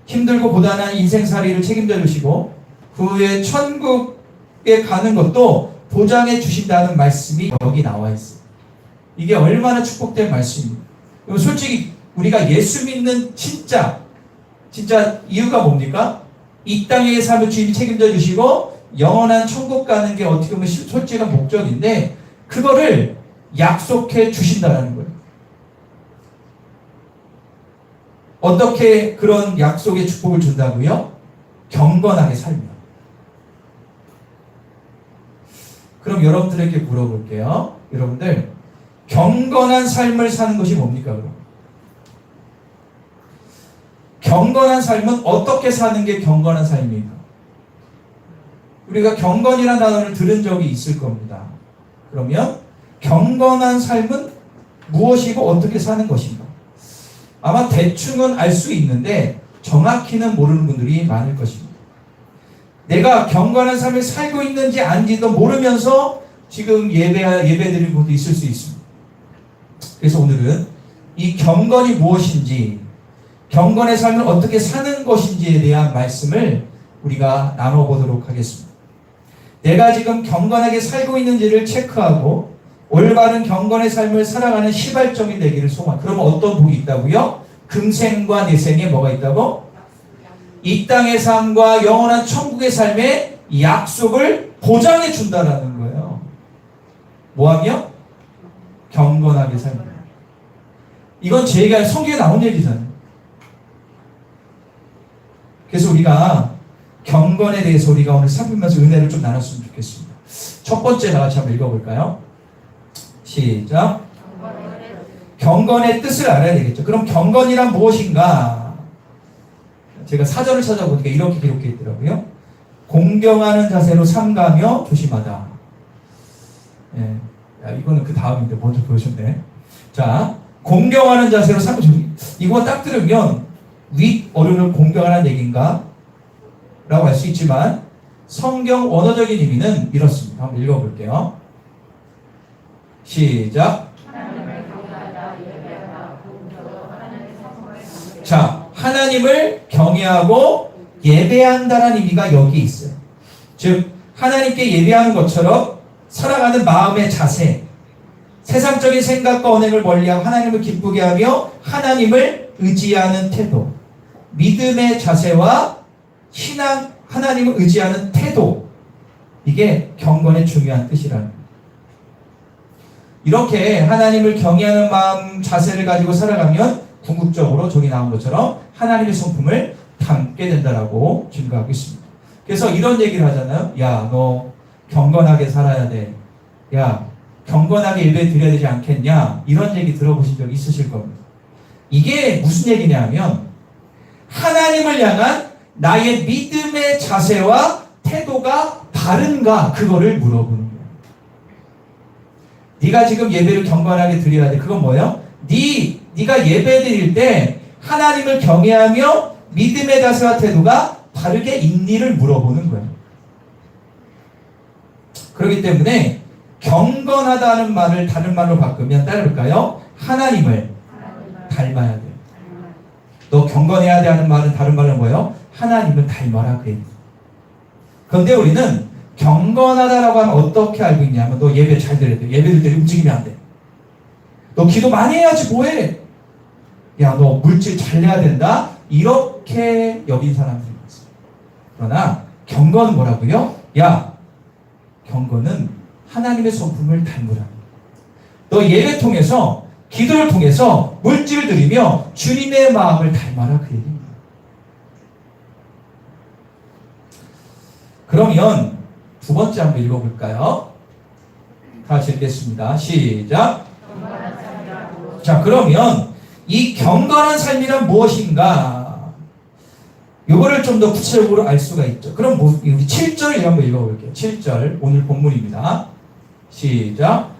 힘들고 고단한 인생살이를 책임져 주시고 그 후에 천국에 가는 것도 보장해 주신다는 말씀이 여기 나와 있어요. 이게 얼마나 축복된 말씀입니까? 솔직히 우리가 예수 믿는 진짜 이유가 뭡니까? 이 땅의 삶을 주님이 책임져 주시고 영원한 천국 가는 게 어떻게 보면 솔직한 목적인데 그거를 약속해 주신다는 거예요. 어떻게 그런 약속의 축복을 준다고요? 경건하게 살면. 그럼 여러분들에게 물어볼게요. 여러분들 경건한 삶을 사는 것이 뭡니까? 그럼 경건한 삶은 어떻게 사는 게 경건한 삶입니까? 우리가 경건이라는 단어를 들은 적이 있을 겁니다. 그러면 경건한 삶은 무엇이고 어떻게 사는 것인가? 아마 대충은 알 수 있는데 정확히는 모르는 분들이 많을 것입니다. 내가 경건한 삶을 살고 있는지 아닌지도 모르면서 지금 예배드리는 분도 있을 수 있습니다. 그래서 오늘은 이 경건이 무엇인지, 경건의 삶을 어떻게 사는 것인지에 대한 말씀을 우리가 나눠보도록 하겠습니다. 내가 지금 경건하게 살고 있는지를 체크하고 올바른 경건의 삶을 살아가는 시발점이 되기를 소망합니다. 그러면 어떤 복이 있다고요? 금생과 내생에 뭐가 있다고? 이 땅의 삶과 영원한 천국의 삶의 약속을 보장해 준다라는 거예요. 뭐하며? 경건하게 살면. 이건 제 얘기가 아니라 성경에 나온 얘기잖아요. 그래서 우리가 경건에 대해서 우리가 오늘 살피면서 은혜를 좀 나눴으면 좋겠습니다. 첫 번째 다 같이 한번 읽어볼까요? 시작. 경건의 뜻을 알아야 되겠죠. 그럼 경건이란 무엇인가? 제가 사전을 찾아보니까 이렇게 기록해 있더라고요. 공경하는 자세로 삼가며 조심하다. 예. 야, 이거는 그 다음인데 먼저 보여줬네. 자, 공경하는 자세로 삼가며 조심. 이거 딱 들으면 윗 어른을 공경하는 얘기인가? 라고 할 수 있지만 성경 원어적인 의미는 이렇습니다. 한번 읽어볼게요. 시작. 자, 하나님을 경외하고 예배한다는 의미가 여기 있어요. 즉 하나님께 예배하는 것처럼 살아가는 마음의 자세, 세상적인 생각과 언행을 멀리하고 하나님을 기쁘게 하며 하나님을 의지하는 태도, 믿음의 자세와 신앙, 하나님을 의지하는 태도, 이게 경건의 중요한 뜻이라는 거예요. 이렇게 하나님을 경외하는 마음, 자세를 가지고 살아가면 궁극적으로 저기 나온 것처럼 하나님의 성품을 담게 된다라고 증거하고 있습니다. 그래서 이런 얘기를 하잖아요. 야, 너 경건하게 살아야 돼. 야, 경건하게 예배 드려야 되지 않겠냐? 이런 얘기 들어보신 적 있으실 겁니다. 이게 무슨 얘기냐 하면 하나님을 향한 나의 믿음의 자세와 태도가 바른가, 그거를 물어보는 거예요. 네가 지금 예배를 경건하게 드려야 돼. 그건 뭐예요? 네가 예배 드릴 때 하나님을 경외하며 믿음의 자세와 태도가 바르게 있니를 물어보는 거예요. 그렇기 때문에 경건하다는 말을 다른 말로 바꾸면 따를까요? 하나님을 닮아야 돼요. 너 경건해야 돼 하는 말은 다른 말은 뭐예요? 하나님을 닮아라 그래요. 그런데 우리는 경건하다라고 하면 어떻게 알고 있냐면 너 예배 잘 드려야 돼. 예배 드릴 때 움직이면 안 돼. 너 기도 많이 해야지 뭐해. 야, 너 물질 잘 내야 된다. 이렇게 여긴 사람들이 있어요. 그러나 경건은 뭐라고요? 야, 경건은 하나님의 성품을 닮으라. 너 예배 통해서 기도를 통해서 물질을 드리며 주님의 마음을 닮아라 그 얘기입니다. 그러면 두 번째 한번 읽어볼까요? 다 같이 읽겠습니다. 시작. 자, 그러면 이 경건한 삶이란 무엇인가? 요거를 좀 더 구체적으로 알 수가 있죠. 그럼 우리 7절을 한번 읽어볼게요. 7절 오늘 본문입니다. 시작.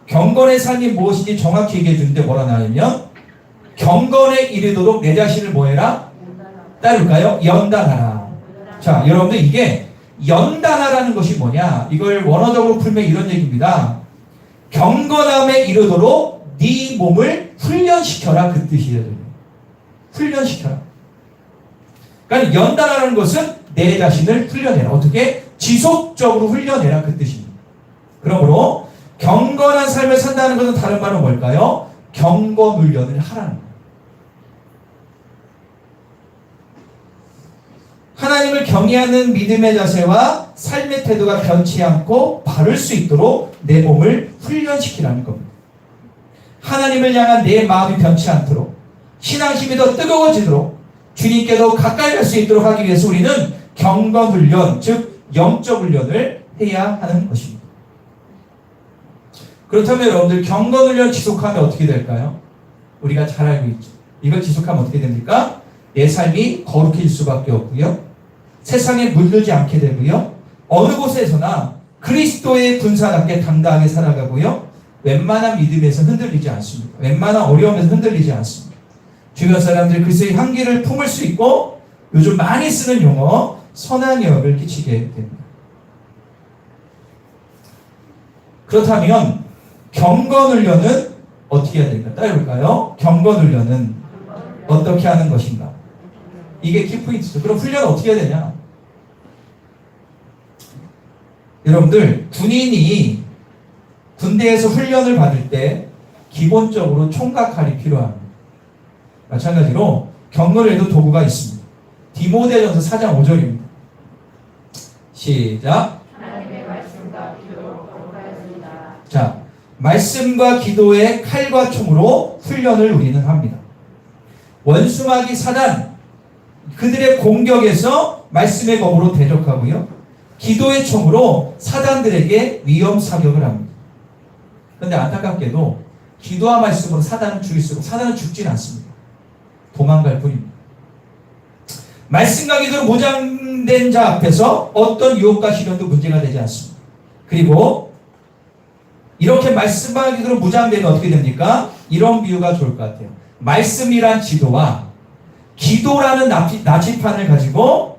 경건의 삶이 무엇인지 정확히 얘기해 주는데 뭐라 나오냐면 경건에 이르도록 내 자신을 뭐해라? 따를까요? 연단하라. 자, 여러분들 이게 연단하라는 것이 뭐냐? 이걸 원어적으로 풀면 이런 얘기입니다. 경건함에 이르도록 네 몸을 훈련시켜라 그 뜻이에요. 훈련시켜라. 그러니까 연단하라는 것은 내 자신을 훈련해라. 어떻게? 지속적으로 훈련해라 그 뜻입니다. 그러므로 경건한 삶을 산다는 것은 다른 말은 뭘까요? 경건 훈련을 하라는 거예요. 하나님을 경외하는 믿음의 자세와 삶의 태도가 변치 않고 바를 수 있도록 내 몸을 훈련시키라는 겁니다. 하나님을 향한 내 마음이 변치 않도록 신앙심이 더 뜨거워지도록 주님께 더 가까이 갈 수 있도록 하기 위해서 우리는 경건 훈련, 즉 영적 훈련을 해야 하는 것입니다. 그렇다면 여러분들 경건 훈련 지속하면 어떻게 될까요? 우리가 잘 알고 있죠. 이걸 지속하면 어떻게 됩니까? 내 삶이 거룩해질 수밖에 없고요. 세상에 물들지 않게 되고요. 어느 곳에서나 그리스도의 군사답게 당당하게 살아가고요. 웬만한 믿음에서 흔들리지 않습니다. 웬만한 어려움에서 흔들리지 않습니다. 주변 사람들이 그리스도의 향기를 품을 수 있고 요즘 많이 쓰는 용어 선한 영향을 끼치게 됩니다. 그렇다면 경건 훈련은 어떻게 해야 될까? 따라해볼까요? 경건 훈련은 어떻게 하는 것인가? 이게 키포인트죠. 그럼 훈련은 어떻게 해야 되냐? 여러분들 군인이 군대에서 훈련을 받을 때 기본적으로 총각칼이 필요합니다. 마찬가지로 경건에도 도구가 있습니다. 디모데전서 4장 5절입니다. 시작. 하나님의 말씀과 기도로 거룩하였습니다. 자, 말씀과 기도의 칼과 총으로 훈련을 우리는 합니다. 원수마귀 사단 그들의 공격에서 말씀의 검으로 대적하고요. 기도의 총으로 사단들에게 위험 사격을 합니다. 그런데 안타깝게도 기도와 말씀으로 사단을 죽일수록 사단은 죽진 않습니다. 도망갈 뿐입니다. 말씀과 기도로 무장된 자 앞에서 어떤 유혹과 시련도 문제가 되지 않습니다. 그리고 이렇게 말씀과 기도로 무장되면 어떻게 됩니까? 이런 비유가 좋을 것 같아요. 말씀이란 지도와 기도라는 나치판을 가지고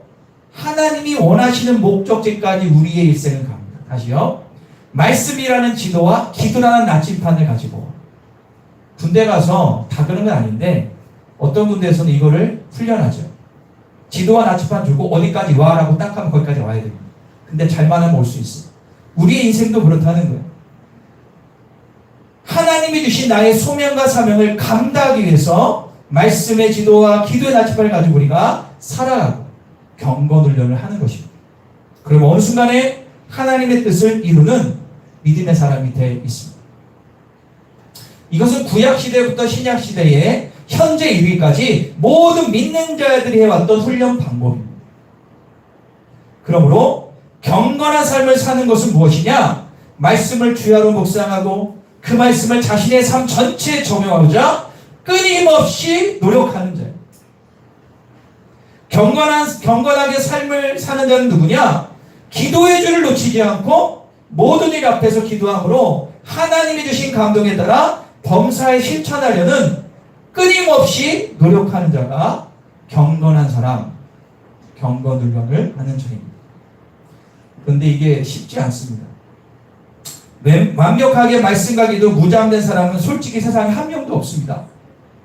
하나님이 원하시는 목적지까지 우리의 일생을 갑니다. 다시요. 말씀이라는 지도와 기도라는 나치판을 가지고 군대 가서 다 그런 건 아닌데 어떤 군대에서는 이거를 훈련하죠. 지도와 나치판 주고 어디까지 와라고 딱 하면 거기까지 와야 됩니다. 근데 잘만 하면 올 수 있어요. 우리의 인생도 그렇다는 거예요. 하나님이 주신 나의 소명과 사명을 감당하기 위해서 말씀의 지도와 기도의 나치판을 가지고 우리가 살아가고 경건 훈련을 하는 것입니다. 그러면 어느 순간에 하나님의 뜻을 이루는 믿음의 사람 밑에 있습니다. 이것은 구약시대부터 신약시대에 현재 이르기까지 모든 믿는 자들이 해왔던 훈련 방법입니다. 그러므로 경건한 삶을 사는 것은 무엇이냐? 말씀을 주야로 묵상하고 그 말씀을 자신의 삶 전체에 적용하고자 끊임없이 노력하는 자예요. 경건하게 삶을 사는 자는 누구냐? 기도의 줄을 놓치지 않고 모든 일 앞에서 기도함으로 하나님이 주신 감동에 따라 범사에 실천하려는 끊임없이 노력하는 자가 경건한 사람, 경건 훈련을 하는 자입니다. 그런데 이게 쉽지 않습니다. 완벽하게 말씀과 기도 무장된 사람은 솔직히 세상에 한 명도 없습니다.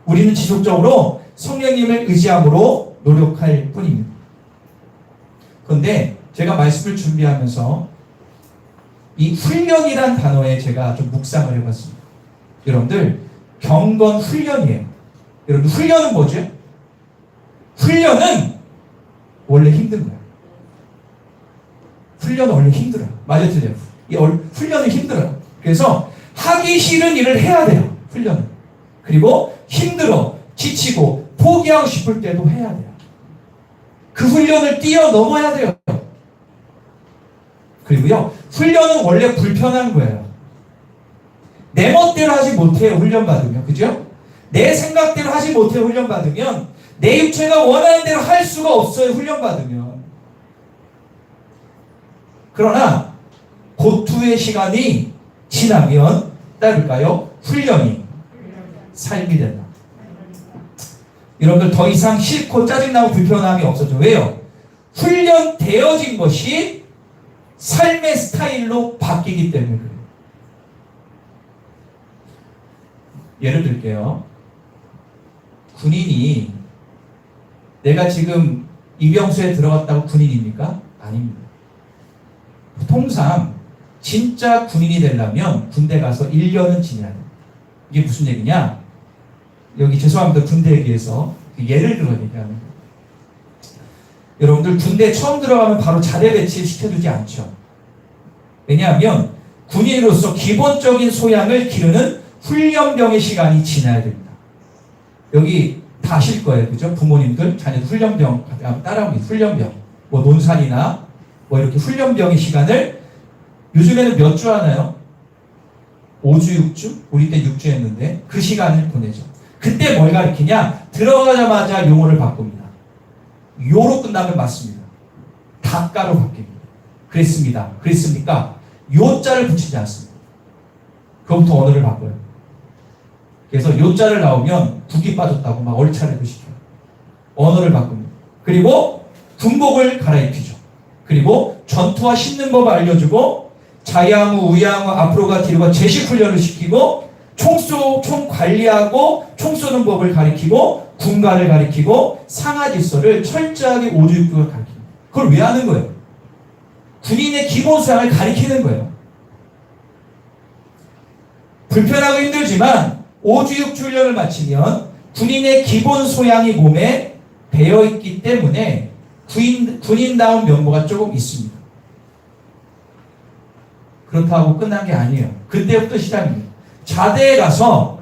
우리는 지속적으로 성령님을 의지함으로 노력할 뿐입니다. 그런데 제가 말씀을 준비하면서 이 훈련이란 단어에 제가 좀 묵상을 해봤습니다. 여러분들, 경건 훈련이에요. 여러분, 훈련은 뭐죠? 훈련은 원래 힘든 거예요. 훈련은 원래 힘들어요. 맞아요, 틀려요. 훈련은 힘들어요. 그래서 하기 싫은 일을 해야 돼요. 훈련은. 그리고 힘들어, 지치고, 포기하고 싶을 때도 해야 돼요. 그 훈련을 뛰어넘어야 돼요. 그리고요, 훈련은 원래 불편한 거예요. 내 멋대로 하지 못해요, 훈련받으면. 그죠? 내 생각대로 하지 못해요, 훈련받으면. 내 육체가 원하는 대로 할 수가 없어요, 훈련받으면. 그러나 고투의 시간이 지나면 따를까요? 훈련이 삶이 된다. 여러분들, 더 이상 싫고 짜증나고 불편함이 없어져. 왜요? 훈련되어진 것이 삶의 스타일로 바뀌기 때문에 그래요. 예를 들게요. 군인이, 내가 지금 이병수에 들어갔다고 군인입니까? 아닙니다. 통상 진짜 군인이 되려면 군대 가서 1년은 지내야 돼요. 이게 무슨 얘기냐? 여기 죄송합니다. 군대 얘기해서 예를 들어 얘기하는 거예요. 여러분들, 군대 처음 들어가면 바로 자대 배치를 시켜주지 않죠. 왜냐하면 군인으로서 기본적인 소양을 기르는 훈련병의 시간이 지나야 됩니다. 여기 다 아실 거예요. 그죠? 부모님들, 자녀들 훈련병, 따라오기 훈련병. 뭐 논산이나 뭐 이렇게 훈련병의 시간을 요즘에는 몇 주 하나요? 5주, 6주? 우리 때 6주 했는데 그 시간을 보내죠. 그때 뭘 가르치냐? 들어가자마자 용어를 바꿉니다. 요로 끝나면 맞습니다. 닭가로 바뀝니다. 그랬습니다. 그랬습니까? 요자를 붙이지 않습니다. 그부터 언어를 바꿔요. 그래서 요자를 나오면 국이 빠졌다고 막 얼차례도 시켜요. 언어를 바꿉니다. 그리고 군복을 갈아입히죠. 그리고 전투와 씹는 법을 알려주고 자양우, 우양우, 앞으로가 뒤로가 제식 훈련을 시키고 총 관리하고 총 쏘는 법을 가리키고 군가를 가리키고 상하 질서를 철저하게 5주 6주를 가리킵니다. 그걸 왜 하는 거예요? 군인의 기본 소양을 가리키는 거예요. 불편하고 힘들지만 5주 6주 훈련을 마치면 군인의 기본 소양이 몸에 배어있기 때문에 군인다운 면모가 조금 있습니다. 그렇다고 끝난 게 아니에요. 그때부터 시작입니다. 자대에 가서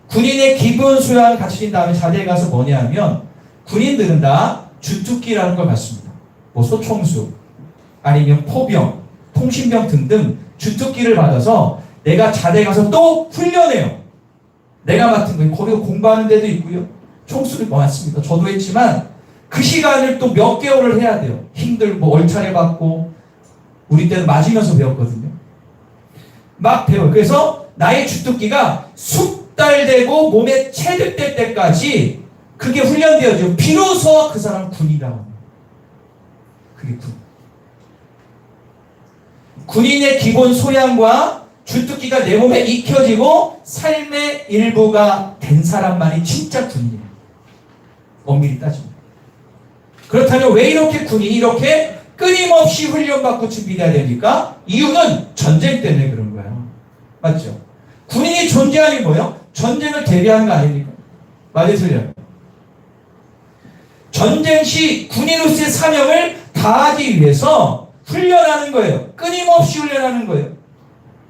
군인의 기본 소양을 갖추신 다음에 자대에 가서 뭐냐 하면 군인들은 다 주특기라는 걸 받습니다. 뭐 소총수 아니면 포병, 통신병 등등 주특기를 받아서 내가 자대에 가서 또 훈련해요. 내가 맡은 거예요. 거기서 공부하는 데도 있고요. 총수를 많습니다. 저도 했지만 그 시간을 또 몇 개월을 해야 돼요. 힘들고 얼차례 받고 우리 때는 맞으면서 배웠거든요. 막 배워요. 그래서 나의 주특기가 숙달되고 몸에 체득될 때까지 그게 훈련되어지고 비로소 그 사람은 군이라고 합니다. 그게 군. 군인의 기본 소양과 주특기가 내 몸에 익혀지고 삶의 일부가 된 사람만이 진짜 군인이에요. 엄밀히 따지면. 그렇다면 왜 이렇게 군인이 이렇게 끊임없이 훈련받고 준비돼야 됩니까? 이유는 전쟁 때문에 그런 거예요. 맞죠? 군인이 존재하는 게 뭐예요? 전쟁을 대비하는 거 아닙니까? 맞아요, 틀려요? 전쟁 시 군인으로서의 사명을 다하기 위해서 훈련하는 거예요. 끊임없이 훈련하는 거예요.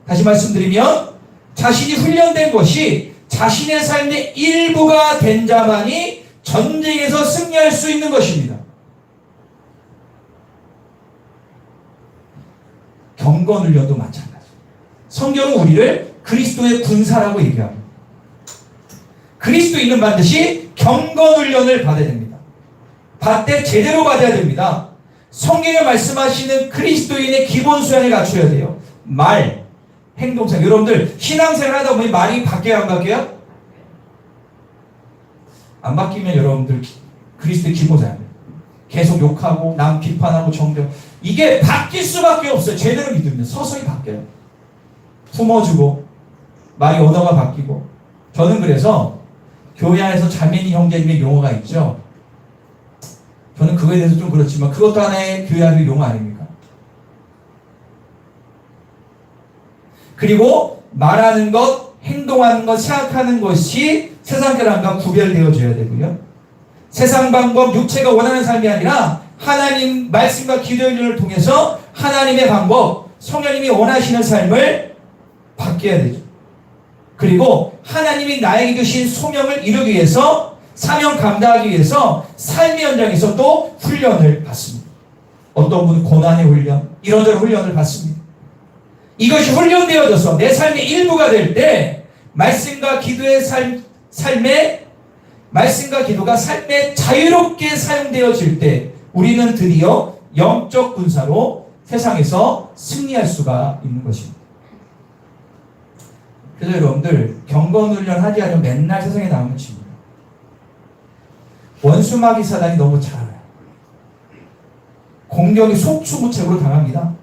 다시 말씀드리면 자신이 훈련된 것이 자신의 삶의 일부가 된 자만이 전쟁에서 승리할 수 있는 것입니다. 경건훈련도 마찬가지. 성경은 우리를 그리스도의 군사라고 얘기합니다. 그리스도인은 반드시 경건훈련을 받아야 됩니다. 받되 제대로 받아야 됩니다. 성경에 말씀하시는 그리스도인의 기본 소양을 갖춰야 돼요. 말, 행동상. 여러분들 신앙생활 하다 보면 말이 바뀌어요, 안 바뀌어요? 안 바뀌면 여러분들 그리스도의 기본 소양. 계속 욕하고 남 비판하고 정죄. 이게 바뀔 수밖에 없어요. 제대로 믿으면 서서히 바뀌어요. 품어주고 말이 언어가 바뀌고. 저는 그래서 교회 안에서 자매니 형제님의 용어가 있죠. 저는 그거에 대해서 좀 그렇지만 그것도 하나의 교회학의 용어 아닙니까? 그리고 말하는 것, 행동하는 것, 생각하는 것이 세상 사람과 구별되어져야 되고요. 세상 방법, 육체가 원하는 삶이 아니라 하나님 말씀과 기도의 눈을 통해서 하나님의 방법, 성령님이 원하시는 삶을 바뀌어야 되죠. 그리고 하나님이 나에게 주신 소명을 이루기 위해서, 사명 감당하기 위해서 삶의 현장에서 또 훈련을 받습니다. 어떤 분은 고난의 훈련, 이런저런 훈련을 받습니다. 이것이 훈련되어져서 내 삶의 일부가 될 때 말씀과 기도의 말씀과 기도가 삶에 자유롭게 사용되어질 때 우리는 드디어 영적 군사로 세상에서 승리할 수가 있는 것입니다. 그래서 여러분들 경건훈련 하지 않으면 맨날 세상에 나오는 친구예요. 원수마귀 사단이 너무 잘 알아요. 공격이 속수무책으로 당합니다.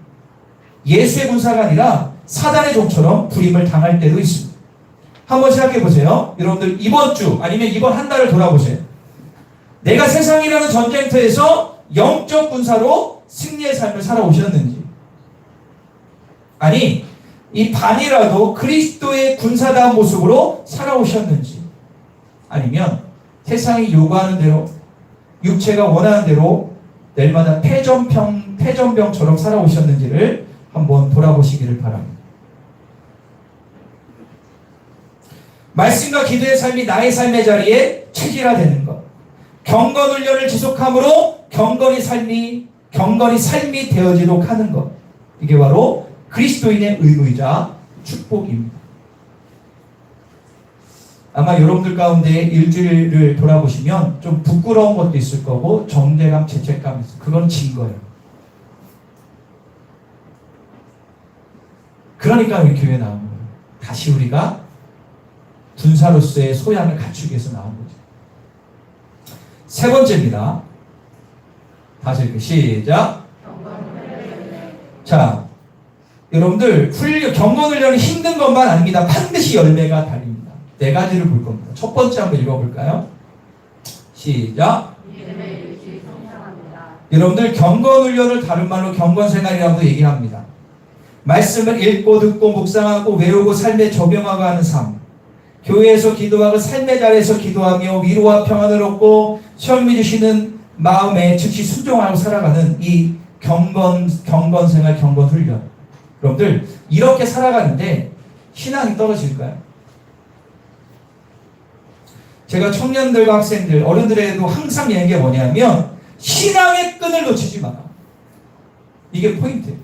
예수의 군사가 아니라 사단의 종처럼 불임을 당할 때도 있습니다. 한번 생각해 보세요. 여러분들 이번 주 아니면 이번 한 달을 돌아보세요. 내가 세상이라는 전쟁터에서 영적 군사로 승리의 삶을 살아오셨는지, 아니 이 반이라도 그리스도의 군사다운 모습으로 살아오셨는지, 아니면 세상이 요구하는 대로 육체가 원하는 대로 내일마다 패전병처럼 살아오셨는지를 한번 돌아보시기를 바랍니다. 말씀과 기도의 삶이 나의 삶의 자리에 체질화되는 것, 경건훈련을 지속함으로 경건이 삶이 되어지도록 하는 것, 이게 바로 그리스도인의 의무이자 축복입니다. 아마 여러분들 가운데 일주일을 돌아보시면 좀 부끄러운 것도 있을 거고 정죄감, 죄책감이 있어요. 그건 진 거예요. 그러니까 우리 교회에 나온 거예요. 다시 우리가 군사로서의 소양을 갖추기 위해서 나온 거죠. 세 번째입니다. 다시 읽고 시작. 자, 여러분들 경건훈련이 힘든 것만 아닙니다. 반드시 열매가 달립니다. 네 가지를 볼 겁니다. 첫 번째 한번 읽어볼까요? 시작. 여러분들 경건훈련을 다른 말로 경건생활이라고 얘기합니다. 말씀을 읽고 듣고 묵상하고 외우고 삶에 적용하고 하는 삶, 교회에서 기도하고 삶의 자리에서 기도하며 위로와 평안을 얻고 시험이 주시는 마음에 즉시 순종하고 살아가는 이 경건생활, 경건훈련. 여러분들 이렇게 살아가는데 신앙이 떨어질까요? 제가 청년들과 학생들, 어른들에게도 항상 얘기하는 게 뭐냐면 신앙의 끈을 놓치지 마라. 이게 포인트예요.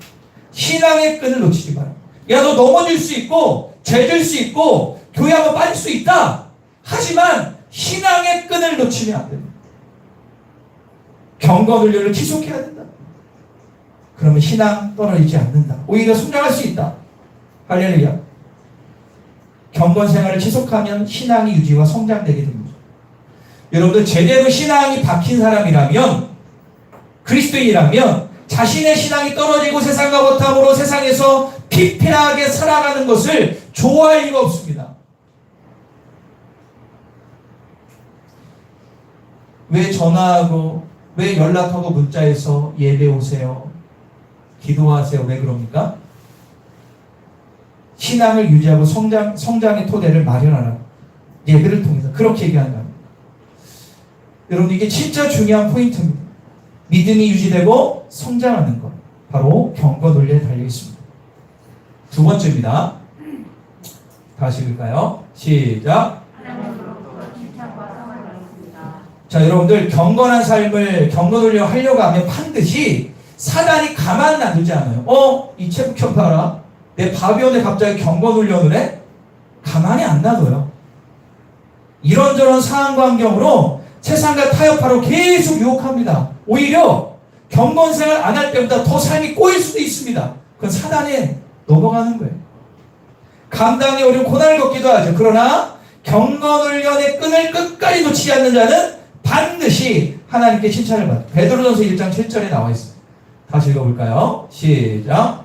신앙의 끈을 놓치지 마라. 야, 너 넘어질 수 있고 죄질 수 있고 교회 한번 빠질 수 있다. 하지만 신앙의 끈을 놓치면 안 됩니다. 경건훈련을 지속해야 된다. 그러면 신앙 떨어지지 않는다. 오히려 성장할 수 있다. 할렐루야. 경건생활을 지속하면 신앙이 유지와 성장되게 됩니다. 여러분들 제대로 신앙이 박힌 사람이라면, 그리스도인이라면 자신의 신앙이 떨어지고 세상과 버탐으로 세상에서 피폐하게 살아가는 것을 좋아할 이유가 없습니다. 왜 전화하고 왜 연락하고 문자해서 예배 오세요, 기도하세요, 왜 그럽니까? 신앙을 유지하고 성장의 토대를 마련하라. 예배를 통해서 그렇게 얘기하는 겁니다. 여러분 이게 진짜 중요한 포인트입니다. 믿음이 유지되고 성장하는 것, 바로 경건훈련에 달려 있습니다. 두 번째입니다. 다시 읽을까요? 시작. 자, 여러분들 경건한 삶을 경건훈련 하려고 하면 반드시 사단이 가만 놔두지 않아요. 이 체육형 봐라. 내 바비온에 갑자기 경건훈련을 해? 가만히 안 놔둬요. 이런저런 상황과 환경으로 세상과 타협하러 계속 유혹합니다. 오히려 경건생활 안 할 때보다 더 삶이 꼬일 수도 있습니다. 그건 사단에 넘어가는 거예요. 감당이 어려운 고난을 겪기도 하죠. 그러나 경건훈련의 끈을 끝까지 놓치지 않는 자는 반드시 하나님께 칭찬을 받아요. 베드로전서 1장 7절에 나와 있습니다. 다시 읽어볼까요? 시작.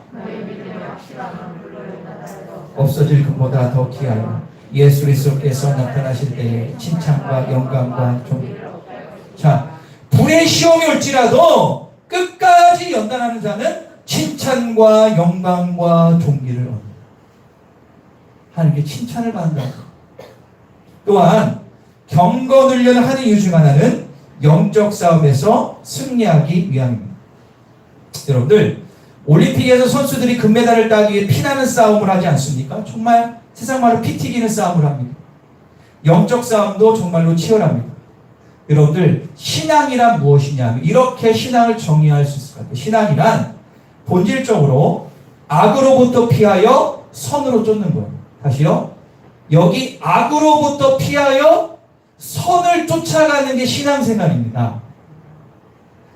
없어질 것보다 더 귀하여 예수 그리스도께서 나타나실 때에 칭찬과 영광과 존귀. 자, 불의 시험이 올지라도 끝까지 연단하는 자는 칭찬과 영광과 존귀를 얻는다. 하나님께 칭찬을 받는다. 또한 경건 훈련을 하는 이유 중 하나는 영적 싸움에서 승리하기 위함입니다. 여러분들, 올림픽에서 선수들이 금메달을 따기 위해 피나는 싸움을 하지 않습니까? 정말 세상 말로 피 튀기는 싸움을 합니다. 영적 싸움도 정말로 치열합니다. 여러분들, 신앙이란 무엇이냐? 이렇게 신앙을 정의할 수 있을 것 같아요. 신앙이란 본질적으로 악으로부터 피하여 선으로 쫓는 거예요. 다시요. 여기 악으로부터 피하여 선을 쫓아가는 게 신앙생활입니다.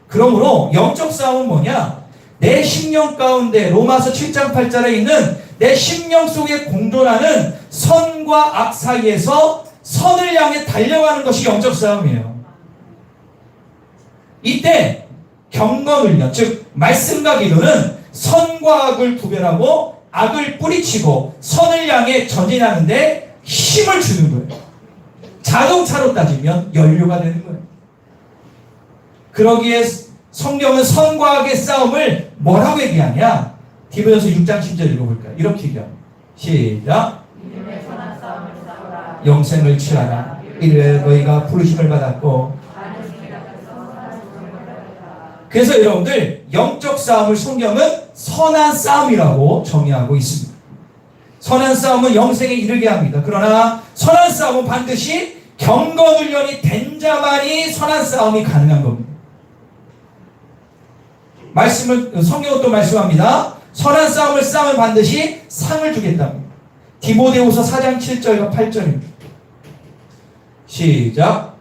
그러므로 영적 싸움은 뭐냐? 내 심령 가운데 로마서 7장 8절에 있는 내 심령 속에 공존하는 선과 악 사이에서 선을 향해 달려가는 것이 영적 싸움이에요. 이때 경건훈련, 즉 말씀과 기도는 선과 악을 구별하고 악을 뿌리치고 선을 향해 전진하는데 힘을 주는 거예요. 자동차로 따지면 연료가 되는 거예요. 그러기에 성경은 선과 악의 싸움을 뭐라고 얘기하냐? 디모데후서 6장 10절 읽어볼까요? 이렇게 얘기합니다. 시작. 믿음의 선한 싸움을 싸우라. 영생을 취하라. 이래 너희가 부르심을 받았고. 그래서 여러분들, 영적 싸움을 성경은 선한 싸움이라고 정의하고 있습니다. 선한 싸움은 영생에 이르게 합니다. 그러나 선한 싸움은 반드시 경건훈련이 된 자만이 선한 싸움이 가능한 겁니다. 성경은 또 말씀합니다. 선한 싸움을 싸우면 반드시 상을 주겠답니다. 디모데후서 4장 7절과 8절입니다. 시작.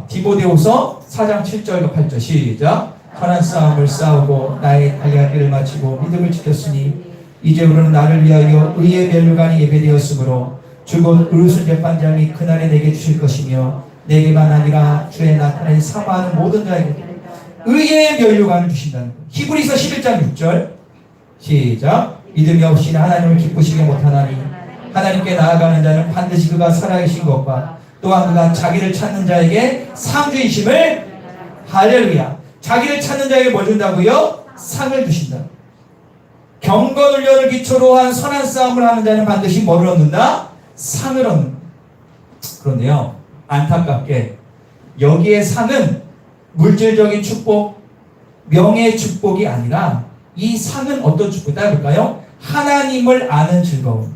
디모데후서 4장 7절과 8절 시작. 선한 싸움을 싸우고 나의 달려갈 길을 마치고 믿음을 지켰으니 이제 우리는 나를 위하여 의의 면류관이 예배되었으므로 주곧 의로운 재판장이 그날에 내게 주실 것이며 내게만 아니라 주의 나타내 사모하는 모든 자에게 의의 면류관을 주신다는 거예요. 히브리서 11장 6절 시작. 믿음이 없이는 하나님을 기쁘시게 못하나니 하나님께 나아가는 자는 반드시 그가 살아계신 것과 또한 그가 자기를 찾는 자에게 상 주이심을 할렐루야. 자기를 찾는 자에게 뭘 준다고요? 상을 주신다. 경건훈련을 기초로 한 선한 싸움을 하는 자는 반드시 뭐를 얻는다? 상을 얻는다. 그런데요, 안타깝게 여기에 상은 물질적인 축복, 명예의 축복이 아니라 이 상은 어떤 축복이다 볼까요? 하나님을 아는 즐거움.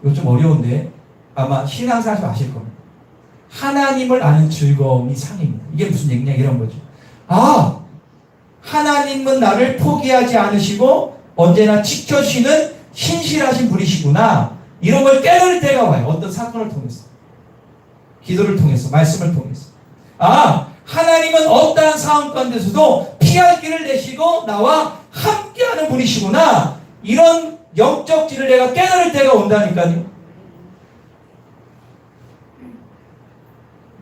이거 좀 어려운데 아마 신앙생활 좀 아실 겁니다. 하나님을 아는 즐거움이 상입니다. 이게 무슨 얘기냐 이런 거죠. 하나님은 나를 포기하지 않으시고 언제나 지켜주시는 신실하신 분이시구나. 이런 걸 깨달을 때가 와요. 어떤 사건을 통해서, 기도를 통해서, 말씀을 통해서. 하나님은 어떠한 상황 가운데서도 피할 길을 내시고 나와 함께하는 분이시구나. 이런 영적 질을 내가 깨달을 때가 온다니까요.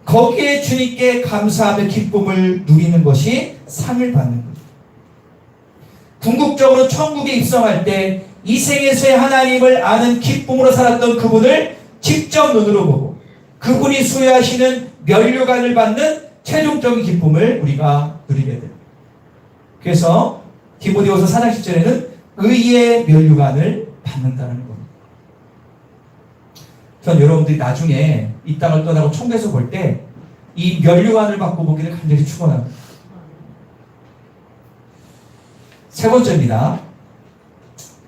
거기에 주님께 감사하며 기쁨을 누리는 것이 상을 받는 거죠. 궁극적으로 천국에 입성할 때 이 생에서의 하나님을 아는 기쁨으로 살았던 그분을 직접 눈으로 보고 그분이 수여하시는 면류관을 받는 최종적인 기쁨을 우리가 누리게 됩니다. 그래서 디모데후서 4장 10절에는 의의 면류관을 받는다는 겁니다. 전 여러분들이 나중에 이 땅을 떠나고 천국에서 볼 때 이 면류관을 받고 보기를 간절히 축원합니다. 세 번째입니다.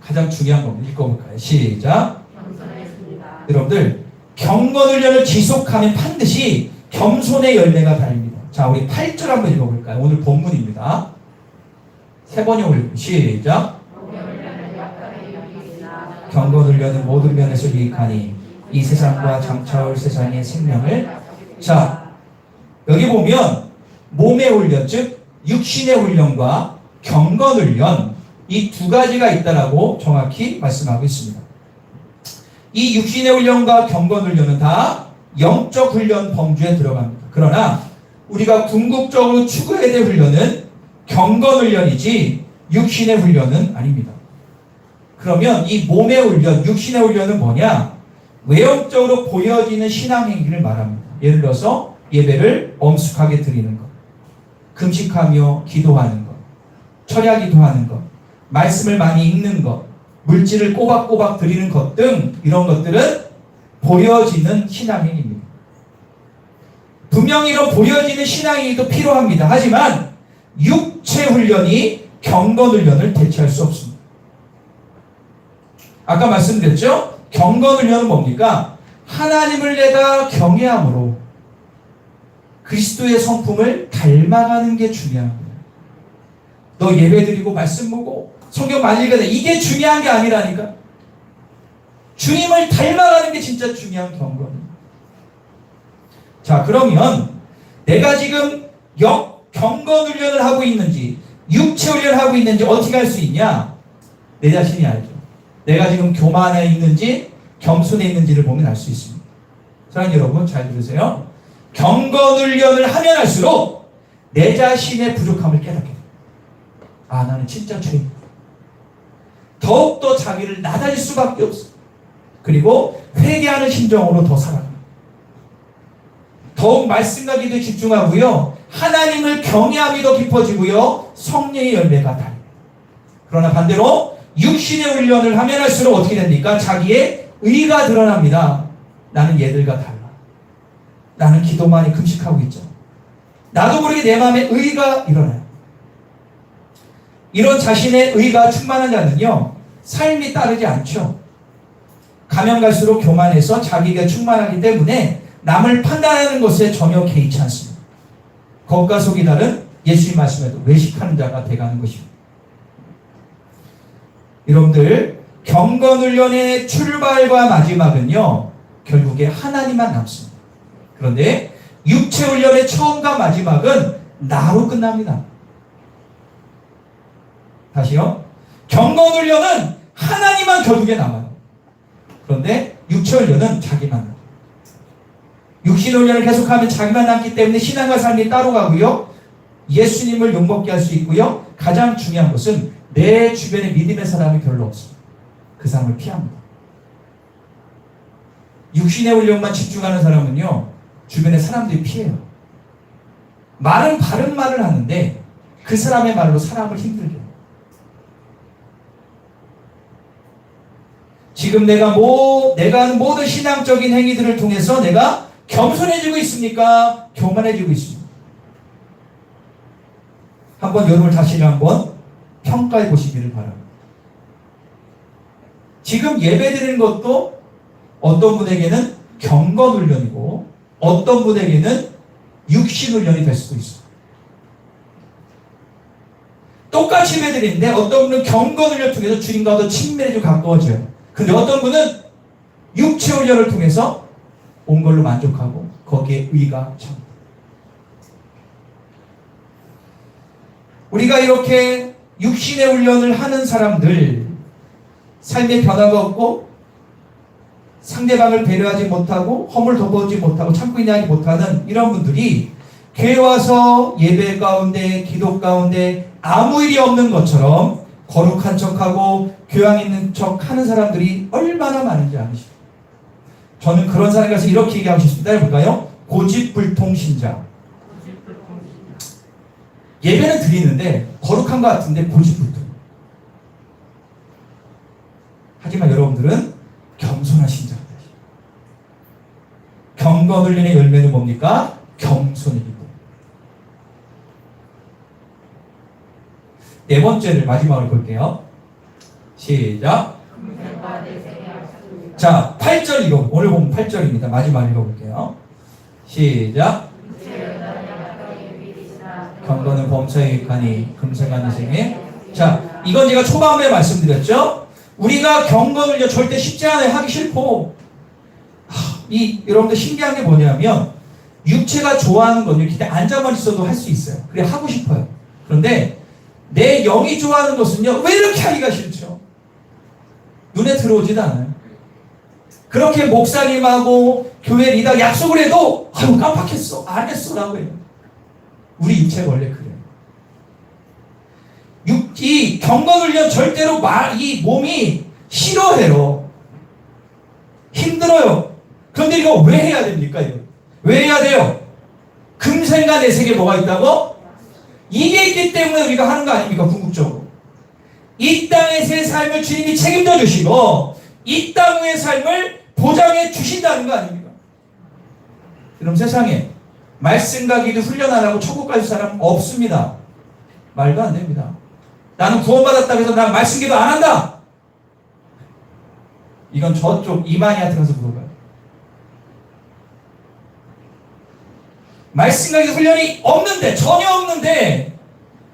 가장 중요한 겁니다. 읽어볼까요? 시작. 겸손했습니다. 여러분들, 경건훈련을 지속하면 반드시 겸손의 열매가 달립니다. 자, 우리 8절 한번 읽어볼까요? 오늘 본문입니다. 세 번이 올리고 시작. 경건훈련은 모든 면에서 유익하니 이 세상과 장차올 세상의 생명을. 자, 여기 보면 몸의 훈련, 즉 육신의 훈련과 경건훈련, 이 두 가지가 있다라고 정확히 말씀하고 있습니다. 이 육신의 훈련과 경건훈련은 다 영적 훈련 범주에 들어갑니다. 그러나 우리가 궁극적으로 추구해야 될 훈련은 경건훈련이지 육신의 훈련은 아닙니다. 그러면 이 몸의 훈련, 육신의 훈련은 뭐냐? 외형적으로 보여지는 신앙 행위를 말합니다. 예를 들어서 예배를 엄숙하게 드리는 것, 금식하며 기도하는 것, 철야 기도하는 것, 말씀을 많이 읽는 것, 물질을 꼬박꼬박 드리는 것 등 이런 것들은 보여지는 신앙행위입니다. 분명히 이런 보여지는 신앙행위도 필요합니다. 하지만 육체 훈련이 경건 훈련을 대체할 수 없습니다. 아까 말씀드렸죠? 경건 훈련은 뭡니까? 하나님을 내가 경외함으로 그리스도의 성품을 닮아가는 게 중요합니다. 너 예배드리고 말씀 보고 성경 많이 읽어야 돼. 이게 중요한 게 아니라니까. 주님을 닮아가는 게 진짜 중요한 경건입니다. 자, 그러면 내가 지금 경건 훈련을 하고 있는지 육체 훈련을 하고 있는지 어떻게 할 수 있냐? 내 자신이 알죠. 내가 지금 교만에 있는지 겸손에 있는지를 보면 알 수 있습니다. 사랑하는 여러분 잘 들으세요. 경건 훈련을 하면 할수록 내 자신의 부족함을 깨닫게 됩니다. 아, 나는 진짜 죄인. 더욱더 자기를 낮아질 수밖에 없어. 그리고 회개하는 심정으로 더 살아갑니다. 더욱 말씀과 기도에 집중하고요. 하나님을 경외함이 더 깊어지고요. 성령의 열매가 달립니다. 그러나 반대로 육신의 훈련을 하면 할수록 어떻게 됩니까? 자기의 의가 드러납니다. 나는 얘들과 달라. 나는 기도만이 금식하고 있죠. 나도 모르게 내 마음에 의가 일어나요. 이런 자신의 의가 충만한 자는요, 삶이 따르지 않죠. 가면 갈수록 교만해서 자기가 충만하기 때문에 남을 판단하는 것에 전혀 개의치 않습니다. 겉과 속이 다른 예수님 말씀에도 외식하는 자가 돼가는 것입니다. 여러분들, 경건훈련의 출발과 마지막은요, 결국에 하나님만 남습니다. 그런데 육체훈련의 처음과 마지막은 나로 끝납니다. 다시요. 경건훈련은 하나님만 결국에 남아요. 그런데 육체훈련은 자기만 남아요. 육신훈련을 계속하면 자기만 남기 때문에 신앙과 삶이 따로 가고요. 예수님을 욕먹게 할 수 있고요. 가장 중요한 것은 내 주변에 믿음의 사람이 별로 없습니다. 그 사람을 피합니다. 육신의 훈련만 집중하는 사람은요, 주변에 사람들이 피해요. 말은 바른 말을 하는데 그 사람의 말로 사람을 힘들게 해요. 지금 내가 하는 모든 신앙적인 행위들을 통해서 내가 겸손해지고 있습니까? 교만해지고 있습니다. 한번 여러분 자신을 한번 평가해 보시기를 바랍니다. 지금 예배드리는 것도 어떤 분에게는 경건 훈련이고 어떤 분에게는 육신 훈련이 될 수도 있어요. 똑같이 예배드리는데 어떤 분은 경건 훈련을 통해서 주님과 더 친밀해지고 가까워져요. 근데 어떤 분은 육체 훈련을 통해서 온 걸로 만족하고 거기에 의가 찹니다. 우리가 이렇게 육신의 훈련을 하는 사람들, 삶의 변화가 없고 상대방을 배려하지 못하고 허물 덮어주지 못하고 참고 인내하지 못하는 이런 분들이 교회 와서 예배 가운데 기도 가운데 아무 일이 없는 것처럼 거룩한 척하고 교양 있는 척 하는 사람들이 얼마나 많은지 아시죠? 저는 그런 사람에 가서 이렇게 얘기하고 싶습니다. 해볼까요? 고집불통 신자. 예배는 드리는데 거룩한 것 같은데 고집불통. 하지만 여러분들은 겸손한 신자입니다. 경건 훈련의 열매는 뭡니까? 겸손입니다. 네 번째를 마지막으로 볼게요. 시작. 자, 8절 읽어. 오늘 보면 8절입니다. 마지막 읽어볼게요. 시작. 경건은 범사에 익하니 금생한 인생에. 자, 이건 제가 초반에 말씀드렸죠. 우리가 경건을 절대 쉽지 않아요. 하기 싫고. 여러분들 신기한 게 뭐냐면 육체가 좋아하는 건 이렇게 앉아만 있어도 할 수 있어요. 그래 하고 싶어요. 그런데 내 영이 좋아하는 것은요, 왜 이렇게 하기가 싫죠? 눈에 들어오지도 않아요. 그렇게 목사님하고 교회 리더 약속을 해도 아유 깜빡했어 안 했어 라고 해요. 우리 육체가 원래 그래요. 이 경건훈련 절대로 이 몸이 싫어해요. 힘들어요. 그런데 이거 왜 해야 됩니까? 이거 왜 해야 돼요? 금생과 내생에 뭐가 있다고? 이게 있기 때문에 우리가 하는 거 아닙니까? 궁극적으로. 이 땅에서의 삶을 주님이 책임져 주시고 이 땅 후의 삶을 보장해 주신다는 거 아닙니까? 그럼 세상에 말씀과 기도 훈련 안 하고 천국 갈 사람 없습니다. 말도 안 됩니다. 나는 구원받았다고 해서 난 말씀 기도 안 한다. 이건 저쪽 이만희한테 가서 물어봐요. 말씀과 기도 훈련이 없는데, 전혀 없는데,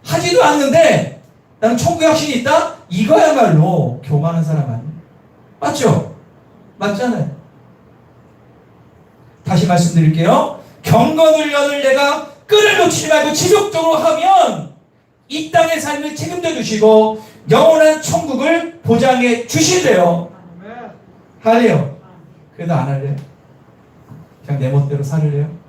하지도 않는데 나는 천국에 확신이 있다? 이거야말로 교만한 사람 아니에요. 맞죠? 맞잖아요. 다시 말씀드릴게요. 경건 훈련을 내가 끈을 놓치지 말고 지속적으로 하면 이 땅의 삶을 책임져 주시고 영원한 천국을 보장해 주신대요. 할래요? 그래도 안 할래요? 그냥 내 멋대로 살을래요?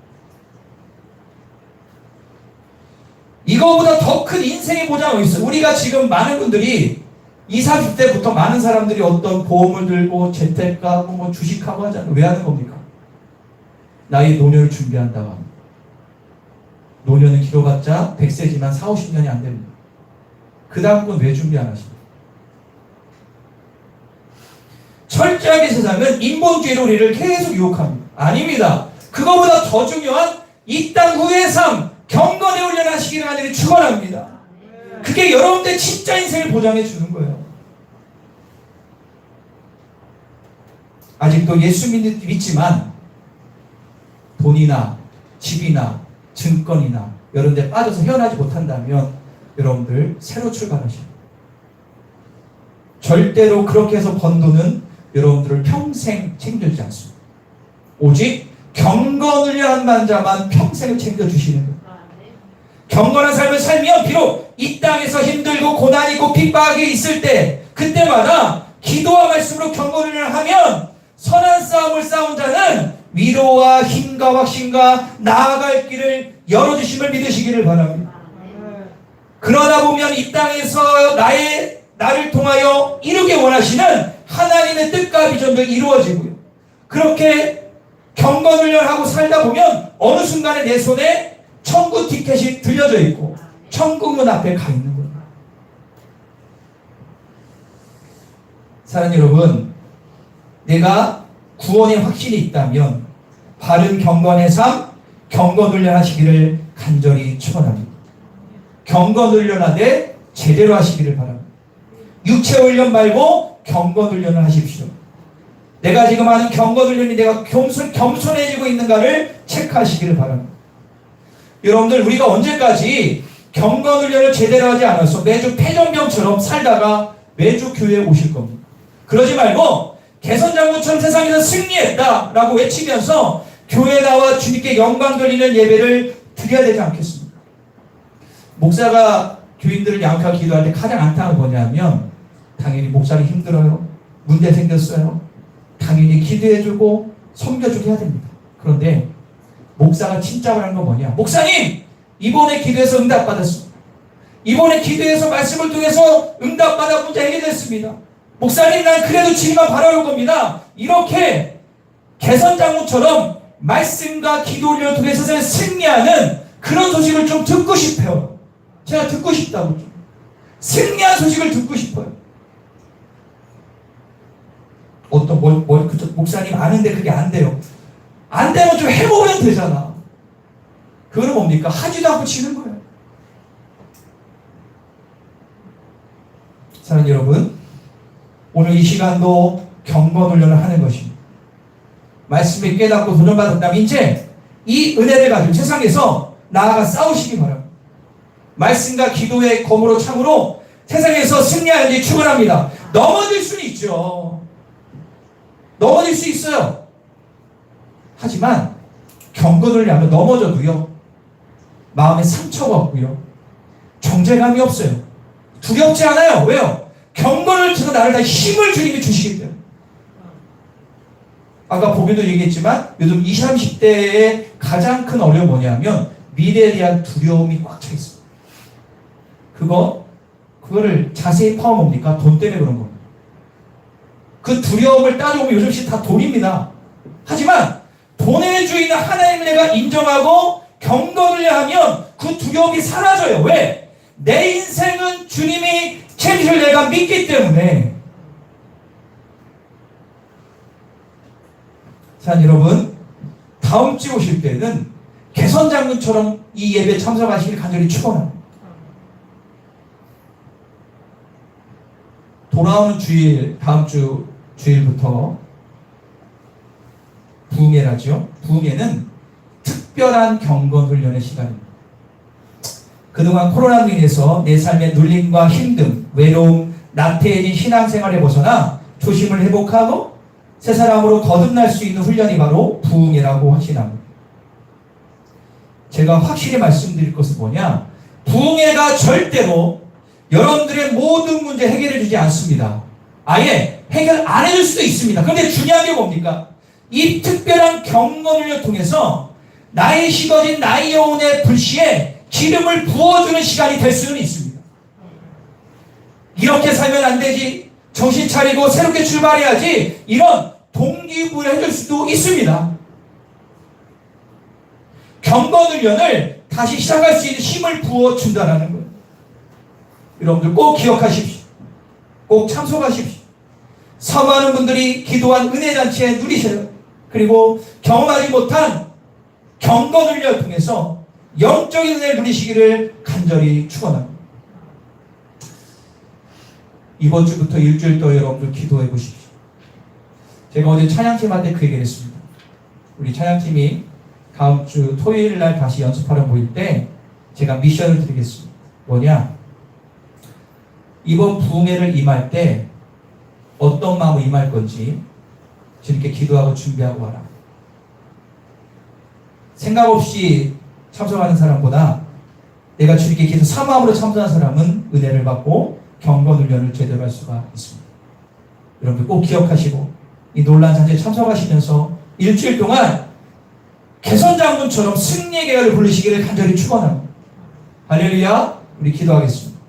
이거보다 더 큰 인생의 보장이 있어요. 우리가 지금 많은 분들이 20, 30대부터 많은 사람들이 어떤 보험을 들고 재테크하고 뭐 주식하고 하잖아요. 왜 하는 겁니까? 나의 노년을 준비한다고 합니다. 노년은 길어봤자 100세지만 4, 50년이 안 됩니다. 그 다음 건 왜 준비 안 하십니까? 철저하게 세상은 인본주의로 우리를 계속 유혹합니다. 아닙니다. 그거보다 더 중요한 이 땅 후의 삶, 경건에 훈련하시기를 하나님이 축원합니다. 그게 여러분들 진짜 인생을 보장해 주는 거예요. 아직도 예수 믿지만 돈이나 집이나 증권이나 이런 데 빠져서 헤어나지 못한다면 여러분들 새로 출발하십니다. 절대로 그렇게 해서 번 돈은 여러분들을 평생 챙겨주지 않습니다. 오직 경건을 위한 만자만 평생을 챙겨주시는 거예요. 경건한 삶을 살면 비록 이 땅에서 힘들고 고난이 있고 핍박이 있을 때 그때마다 기도와 말씀으로 경건을 하면 선한 싸움을 싸운 자는 위로와 힘과 확신과 나아갈 길을 열어주심을 믿으시기를 바랍니다. 그러다 보면 이 땅에서 나를 통하여 이루게 원하시는 하나님의 뜻과 비전도 이루어지고요. 그렇게 경건훈련하고 살다 보면 어느 순간에 내 손에 천국 티켓이 들려져 있고 천국문 앞에 가 있는 거예요. 사랑하는 여러분, 내가 구원의 확신이 있다면 바른 경건의 삶, 경건훈련 하시기를 간절히 축원합니다. 경건훈련하되 제대로 하시기를 바랍니다. 육체훈련 말고 경건훈련을 하십시오. 내가 지금 하는 경건훈련이 내가 겸손해지고 있는가를 체크하시기를 바랍니다. 여러분들, 우리가 언제까지 경건훈련을 제대로 하지 않아서 매주 폐전병처럼 살다가 매주 교회에 오실 겁니다. 그러지 말고 개선장군처럼 세상에서 승리했다라고 외치면서 교회에 나와 주님께 영광 돌리는 예배를 드려야 되지 않겠습니까? 목사가 교인들을 양육하고 기도할 때 가장 안타까운 건 뭐냐면 당연히 목사는 힘들어요. 문제 생겼어요. 당연히 기도해주고 섬겨주고 해야 됩니다. 그런데 목사가 진짜 하는 건 뭐냐? 목사님! 이번에 기도해서 응답받았습니다. 이번에 기도해서 말씀을 통해서 응답받아 문제 해결됐습니다. 목사님, 난 그래도 주님만 바라볼 겁니다. 이렇게 개선장군처럼 말씀과 기도를 통해서 승리하는 그런 소식을 좀 듣고 싶어요. 제가 듣고 싶다고. 승리한 소식을 듣고 싶어요. 어떤 목사님 아는데 그게 안 돼요. 안 되면 좀 해보면 되잖아. 그거는 뭡니까? 하지도 않고 치는 거예요. 사랑하는 여러분, 오늘 이 시간도 경건훈련을 하는 것입니다. 말씀에 깨닫고 도전받았다면 이제 이 은혜를 가지고 세상에서 나아가 싸우시기 바랍니다. 말씀과 기도의 검으로 참으로 세상에서 승리하는지 축원합니다. 넘어질 수는 있죠. 넘어질 수 있어요. 하지만 경건을 하면 넘어져도요, 마음에 상처가 없고요, 정죄감이 없어요. 두렵지 않아요. 왜요? 경건을 통해서 나를 다 힘을 주님이 주시기 때문에. 아까 보기도 얘기했지만 요즘 20, 30대의 가장 큰 어려움이 뭐냐면 미래에 대한 두려움이 꽉 차 있습니다. 그거를 자세히 파면 뭡니까? 돈 때문에 그런 겁니다. 그 두려움을 따져보면 요즘씩 다 돈입니다. 하지만 돈의 주인은 하나님을 내가 인정하고 경건을 하면 그 두려움이 사라져요. 왜? 내 인생은 주님이 챙기실 내가 믿기 때문에. 자, 여러분, 다음 주에 오실 때는 개선장군처럼 이 예배 참석하시길 간절히 축원합니다. 돌아오는 주일, 다음 주 주일부터 부흥회라죠. 부흥회는 특별한 경건 훈련의 시간입니다. 그동안 코로나로 인해서 내 삶의 눌림과 힘듦, 외로움, 나태해진 신앙생활에 벗어나 초심을 회복하고 새 사람으로 거듭날 수 있는 훈련이 바로 부흥회라고 확신합니다. 제가 확실히 말씀드릴 것은 뭐냐? 부흥회가 절대로 여러분들의 모든 문제 해결해 주지 않습니다. 아예 해결 안 해줄 수도 있습니다. 그런데 중요한 게 뭡니까? 이 특별한 경건을 통해서 나의 식어진 나의 영혼의 불씨에 기름을 부어주는 시간이 될 수는 있습니다. 이렇게 살면 안 되지, 정신 차리고 새롭게 출발해야지, 이런 동기부여를 해줄 수도 있습니다. 경건훈련을 다시 시작할 수 있는 힘을 부어준다는 거예요. 여러분들 꼭 기억하십시오. 꼭 참석하십시오. 사모하는 분들이 기도한 은혜잔치에 누리세요. 그리고 경험하지 못한 경건훈련을 통해서 영적인 은혜를 누리시기를 간절히 축원합니다. 이번 주부터 일주일 동안 여러분들 기도해 보십시오. 제가 어제 찬양팀한테 그 얘기를 했습니다. 우리 찬양팀이 다음 주 토요일 날 다시 연습하러 모일 때 제가 미션을 드리겠습니다. 뭐냐? 이번 부흥회를 임할 때 어떤 마음으로 임할 건지 주님께 기도하고 준비하고 와라. 생각 없이 참석하는 사람보다 내가 주님께 기도 사마음으로 참석하는 사람은 은혜를 받고 경건훈련을 제대로 할 수가 있습니다. 여러분들 꼭 기억하시고 이 놀라운 잔치에 참석하시면서 일주일 동안 개선장군처럼 승리의 계가를 부르시기를 간절히 축원합니다. 할렐루야. 우리 기도하겠습니다.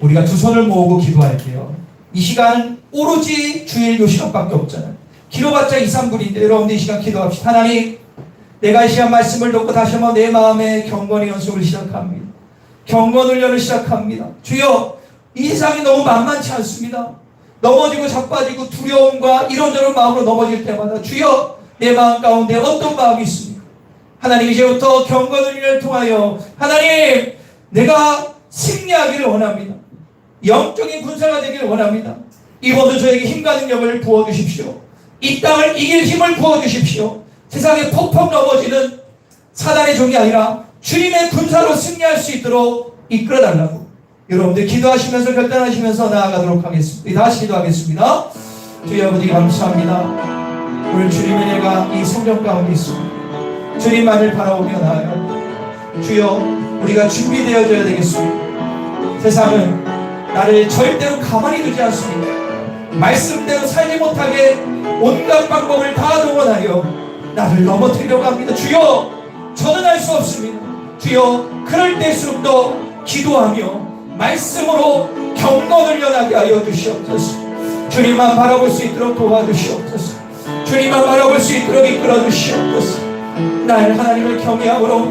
우리가 두 손을 모으고 기도할게요. 이 시간은 오로지 주일 요 시간밖에 없잖아요. 길어봤자 2, 3분인데 여러분들 이 시간 기도합시다. 하나님, 내가 이 시간 말씀을 듣고 다시 한번 내 마음에 경건의 연습을 시작합니다. 경건훈련을 시작합니다. 주여, 이 세상이 너무 만만치 않습니다. 넘어지고 자빠지고 두려움과 이런저런 마음으로 넘어질 때마다 주여, 내 마음 가운데 어떤 마음이 있습니까? 하나님, 이제부터 경건훈련을 통하여 하나님, 내가 승리하기를 원합니다. 영적인 군사가 되기를 원합니다. 이번도 저에게 힘과 능력을 부어주십시오. 이 땅을 이길 힘을 부어주십시오. 세상에 폭풍 넘어지는 사단의 종이 아니라 주님의 군사로 승리할 수 있도록 이끌어달라고 여러분들 기도하시면서 결단하시면서 나아가도록 하겠습니다. 다시 기도하겠습니다. 주여 아버지 감사합니다. 오늘 주님의 은혜가 이 성전 가운데 있습니다. 주님만을 바라보며 나아갑니다. 주여, 우리가 준비되어져야 되겠습니다. 세상은 나를 절대로 가만히 두지 않습니다. 말씀대로 살지 못하게 온갖 방법을 다 동원하여 나를 넘어뜨리려고 합니다. 주여, 저는 할 수 없습니다. 주여, 그럴 때일수록 더 기도하며 말씀으로 경건을 연하게 하여 주시옵소서. 주님만 바라볼 수 있도록 도와주시옵소서. 주님만 바라볼 수 있도록 이끌어 주시옵소서. 나의 하나님을 경외함으로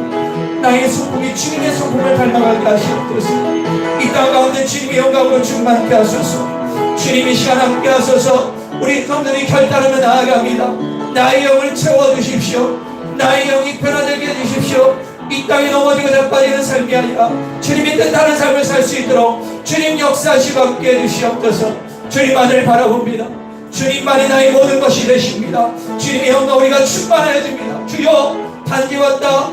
나의 성품이 주님의 성품을 닮아가게 하시옵소서. 이 땅 가운데 주님의 영광으로 충만케 하소서. 주님이 시간 함께 하소서. 우리 성도들이 결단하며 나아갑니다. 나의 영을 채워주십시오. 나의 영이 변화되게 해주십시오. 이 땅에 넘어지고 자빠지는 삶이 아니라 주님이 뜻하는 삶을 살 수 있도록 주님 역사하시고 함께 해주시옵소서. 주님만을 바라봅니다. 주님만이 나의 모든 것이 되십니다. 주님의 영광 우리가 충만하여 줍니다. 주여, 단지 왔다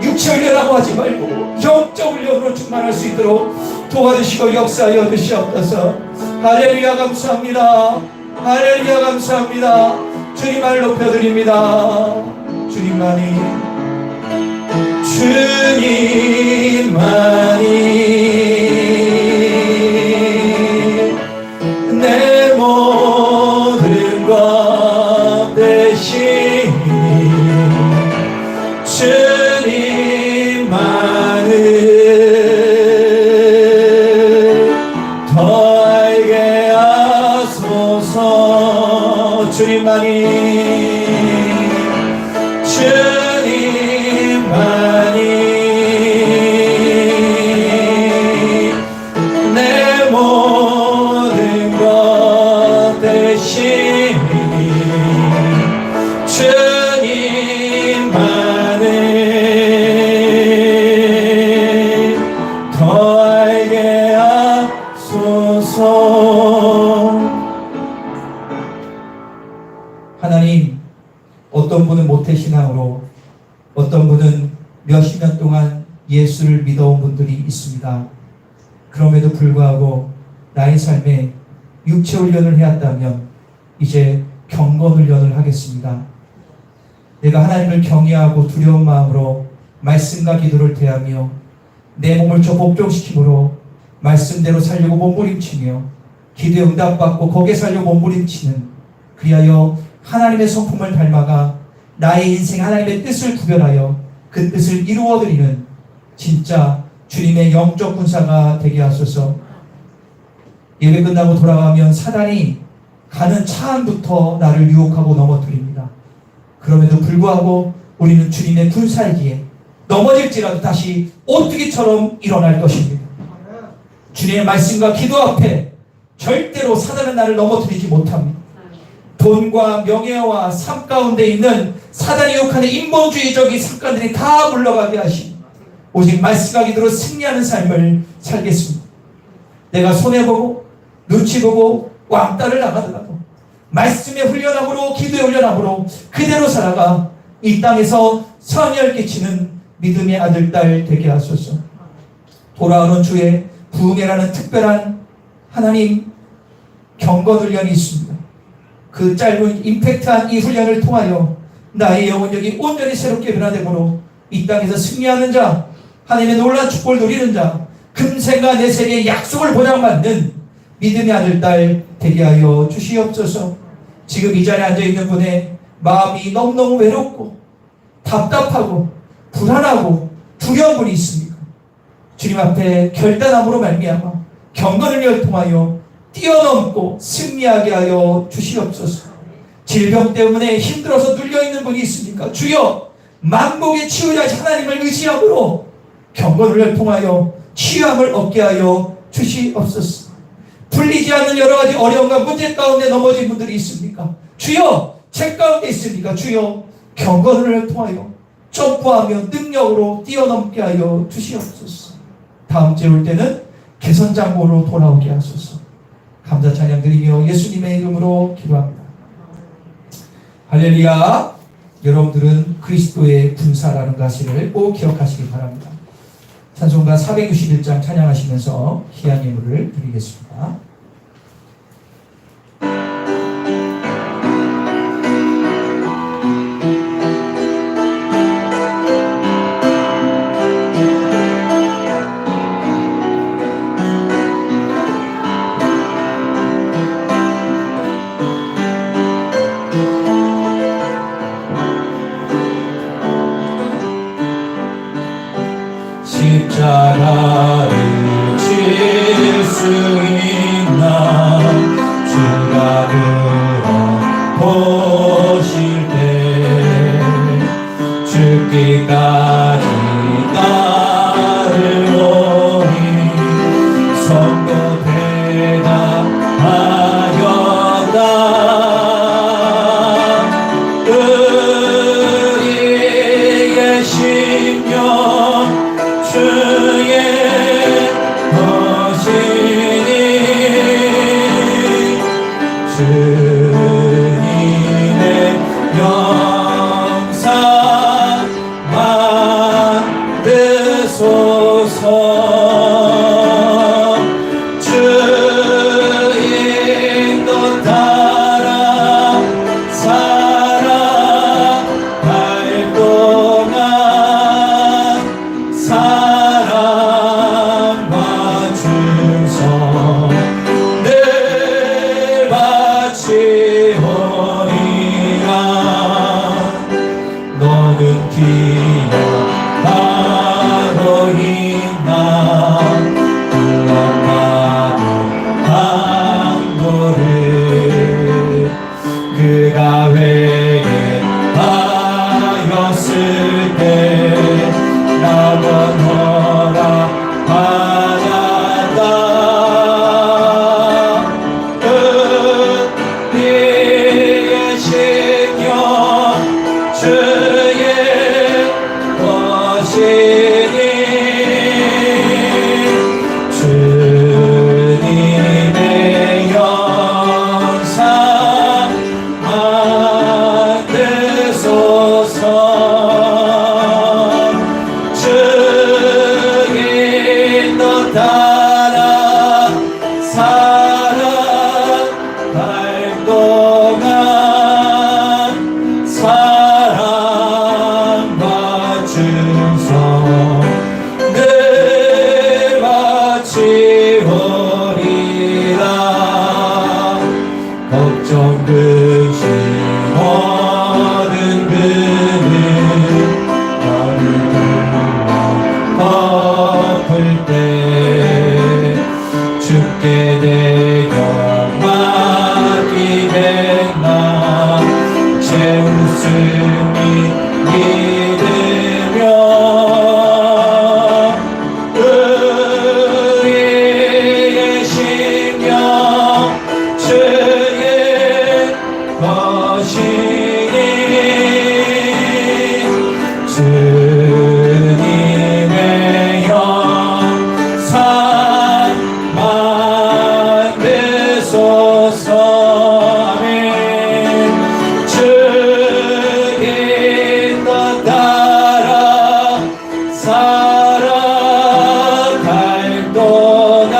육체 훈련하고 하지 말고 영적 훈련으로 충만할 수 있도록 도와주시고 역사하여 주시옵소서. 할렐루야 감사합니다. 할렐루야 감사합니다. 주님을 높여드립니다. 주님만이 내 모든 것 대신 주님만을 더 알게 하소서. 주님만이 모태신앙으로 어떤 분은 몇십 년 동안 예수를 믿어온 분들이 있습니다. 그럼에도 불구하고 나의 삶에 육체 훈련을 해왔다면 이제 경건 훈련을 하겠습니다. 내가 하나님을 경외하고 두려운 마음으로 말씀과 기도를 대하며 내 몸을 복종시킴으로 말씀대로 살려고 몸부림치며 기도에 응답받고 거기에 살려고 몸부림치는, 그리하여 하나님의 성품을 닮아가 나의 인생 하나님의 뜻을 구별하여 그 뜻을 이루어드리는 진짜 주님의 영적 군사가 되게 하소서. 예배 끝나고 돌아가면 사단이 가는 차 안부터 나를 유혹하고 넘어뜨립니다. 그럼에도 불구하고 우리는 주님의 군사이기에 넘어질지라도 다시 오뚜기처럼 일어날 것입니다. 주님의 말씀과 기도 앞에 절대로 사단은 나를 넘어뜨리지 못합니다. 돈과 명예와 삶 가운데 있는 사단이 유혹하는 인본주의적인 습관들이 다 물러가게 하시고 오직 말씀과 기도로 승리하는 삶을 살겠습니다. 내가 손해보고 눈치 보고 왕따를 나가더라도 말씀의 훈련함으로 기도의 훈련함으로 그대로 살아가 이 땅에서 선을 끼치는 믿음의 아들, 딸 되게 하소서. 돌아오는 주에 부흥회라는 특별한 하나님 경건 훈련이 있습니다. 그 짧은 임팩트한 이 훈련을 통하여 나의 영혼력이 온전히 새롭게 변화되므로 이 땅에서 승리하는 자, 하나님의 놀라운 축복을 누리는 자, 금생과 내생의 약속을 보장받는 믿음의 아들, 딸 되게 하여 주시옵소서. 지금 이 자리에 앉아있는 분의 마음이 너무너무 외롭고 답답하고 불안하고 두려운 분이 있습니까? 주님 앞에 결단함으로 말미암아 경건을 통하여 뛰어넘고 승리하게 하여 주시옵소서. 질병 때문에 힘들어서 눌려있는 분이 있습니까? 주여, 만복의 치유자이신 하나님을 의지함으로 경건을 통하여 치유함을 얻게 하여 주시옵소서. 풀리지 않는 여러 가지 어려움과 문제 가운데 넘어진 분들이 있습니까? 주여, 책 가운데 있습니까? 주여, 경건을 통하여 점프하며 능력으로 뛰어넘게 하여 주시옵소서. 다음 주에 올 때는 개선장고로 돌아오게 하소서. 감사 찬양 드리며 예수님의 이름으로 기도합니다. 할렐루야. 여러분들은 그리스도의 군사라는 사실을 꼭 기억하시기 바랍니다. 찬송가 461장 찬양하시면서 희한 예물을 드리겠습니다. 십자가를 질 수 있나 주가 들어보실 때 죽기까지 나를 오니 성도 대답하였다. 의리의 심령 주의 것이니 주님의 영상 만드소서. 주 인도 따라 살아갈 동안 사랑과 충성 늘 바치오리라. 너는 기억하고 있나 따라 살아갈 동안 사랑과 충성 늘 바치오리라. 걱정 근심 모든 그는 나를 불러 덮을 때 죽게 되려 맡기겠나. 제 웃음이 믿으며 의의 심령 주의 것이니 주님의 영상 만드소서. 아멘. 주의 뜻 따라 살아갈 동안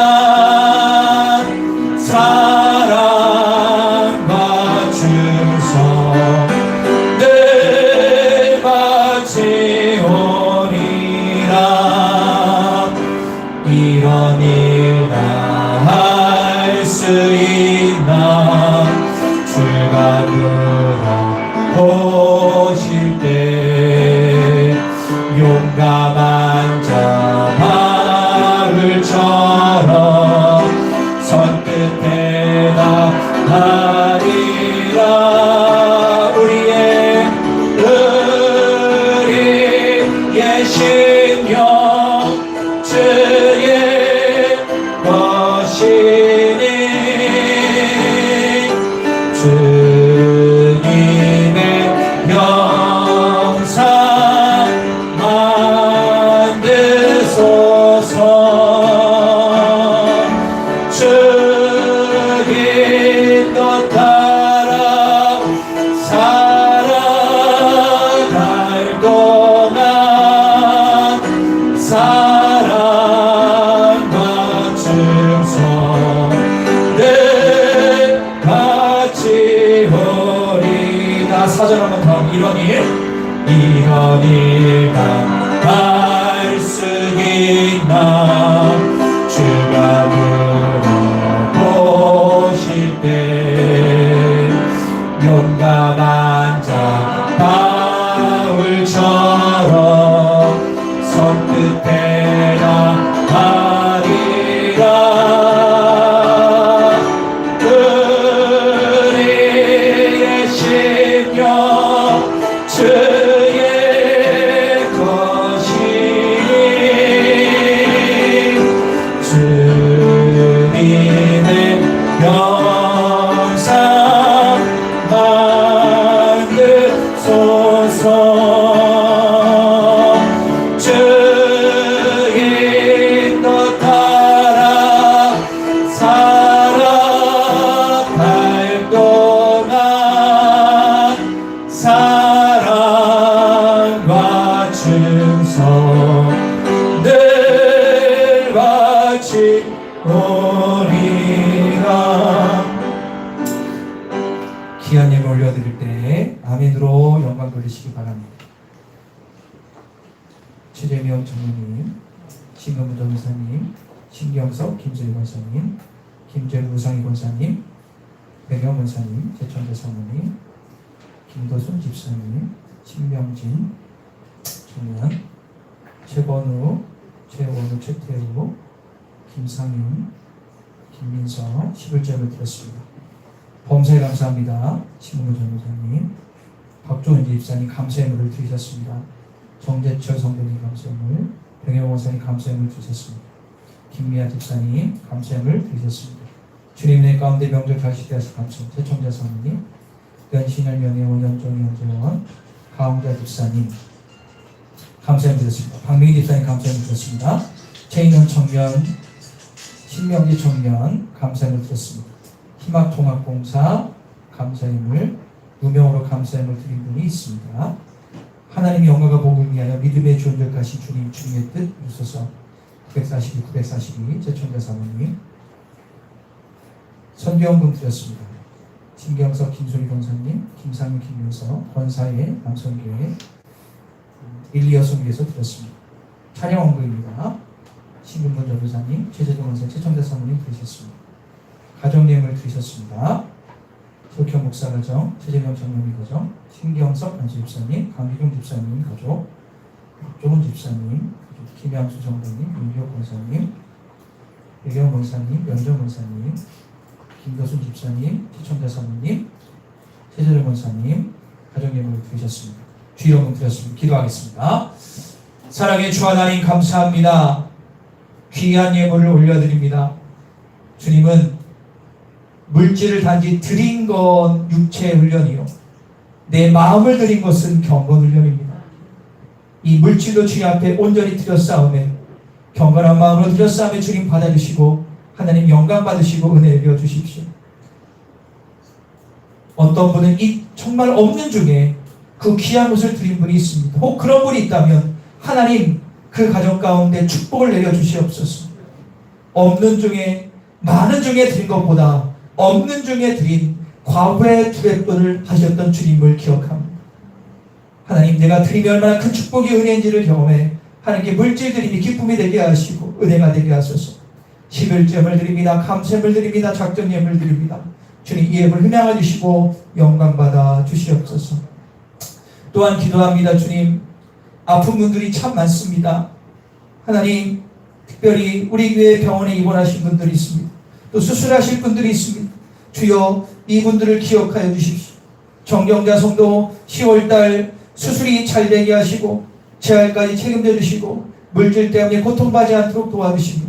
사랑과 충성 늘 바치오리라. 이런 일 다 할 수 있나. 주가 물어보실 때 용감한 자 바울처럼 손끝에 나가리라. 우리의 심령 주의 것이니 주님의 영상 만드소서. 주의 뜻 따라 살아갈 동안 사랑과 충성 늘 바치오리라. 사절 한번 더. 이런 일 다 할 수 있나. 주가 물어보실 때 용감한 자 바울처럼 손끝에 나가리라. 우리의 심령 주의 것이니 주님의 영상 만드소서. 주의 뜻 따라 살아갈 동안 사랑과 충성 늘 바치오리라. 귀한 예물 올려드릴 때 아멘으로 영광 돌리시기 바랍니다. 최재명 장로님, 신금무 전사님, 신경석 김재일 권사님, 김재일 우상희 권사님, 백영 권사님, 제천대 사모님, 김도순 집사님, 신명진 청년, 최건우, 최태우, 김상윤, 김민서 11점을 드렸습니다. 범사에 감사합니다. 신금무 전사님, 박종현 집사님 감사의 물을 드리셨습니다. 정재철 성도님 감사함을, 병영 원사님 감사함을 드리셨습니다. 김미아 집사님 감사함을 드리셨습니다. 주님의 가운데 명절 다시 되어서 감사. 최청자 사모님, 연신을 명예원 연정이 연재원, 가홍자 집사님 감사함을 드렸습니다. 박명희 집사님 감사함을 드렸습니다. 최인원 청년, 신명지 청년 감사함을 드렸습니다. 희망통합공사 감사함을, 유명으로 감사함을 드린 분이 있습니다. 하나님의 영광과 복을 위하여 믿음의 존재하신 주님의 뜻 이루소서. 942, 942 제천대 사모님. 선교연금 드렸습니다. 신경석 김소리 권사님, 김상윤 김윤석 권사의 남성교회 1, 2 여성교회에서 드렸습니다. 찬양원금입니다. 신금권 전도사님, 최재동 원사 최천대 사모님 드리셨습니다. 가정예물 드리셨습니다. 석현 목사 가정, 최재경 장로님 가정, 신경석 안수 집사님, 강기경 집사님 가족, 박종훈 집사님, 김양수 정도님, 윤기호 권사님, 배경 권사님, 명정 권사님, 김도순 집사님, 최천대 사모님, 최재정 권사님 가정예물을 드리셨습니다. 주일원금 드렸습니다. 기도하겠습니다. 사랑의 주 하나님 감사합니다. 귀한 예물을 올려드립니다. 주님은 물질을 단지 드린 건 육체의 훈련이요, 내 마음을 드린 것은 경건 훈련입니다. 이 물질로 주님 앞에 온전히 드렸사오매 경건한 마음으로 드렸사오매 주님 받아주시고 하나님 영광 받으시고 은혜 베어 주십시오. 어떤 분은 이 정말 없는 중에 그 귀한 것을 드린 분이 있습니다. 혹 그런 분이 있다면 하나님 그 가정 가운데 축복을 내려 주시옵소서. 없는 중에 많은 중에 드린 것보다 없는 중에 드린 과부의 두레돈을 하셨던 주님을 기억합니다. 하나님, 내가 드림이 얼마나 큰 축복이 은혜인지를 경험해 하나님께 물질 드림이 기쁨이 되게 하시고 은혜가 되게 하소서. 11점을 드립니다. 감사함을 드립니다. 작정예물 드립니다. 주님, 이 예물 흠양해 주시고 영광 받아 주시옵소서. 또한 기도합니다. 주님, 아픈 분들이 참 많습니다. 하나님, 특별히 우리 교회 병원에 입원하신 분들이 있습니다. 또 수술하실 분들이 있습니다. 주여, 이분들을 기억하여 주십시오. 정경자 성도 10월달 수술이 잘 되게 하시고 재활까지 책임져 주시고 물질 때문에 고통받지 않도록 도와주시고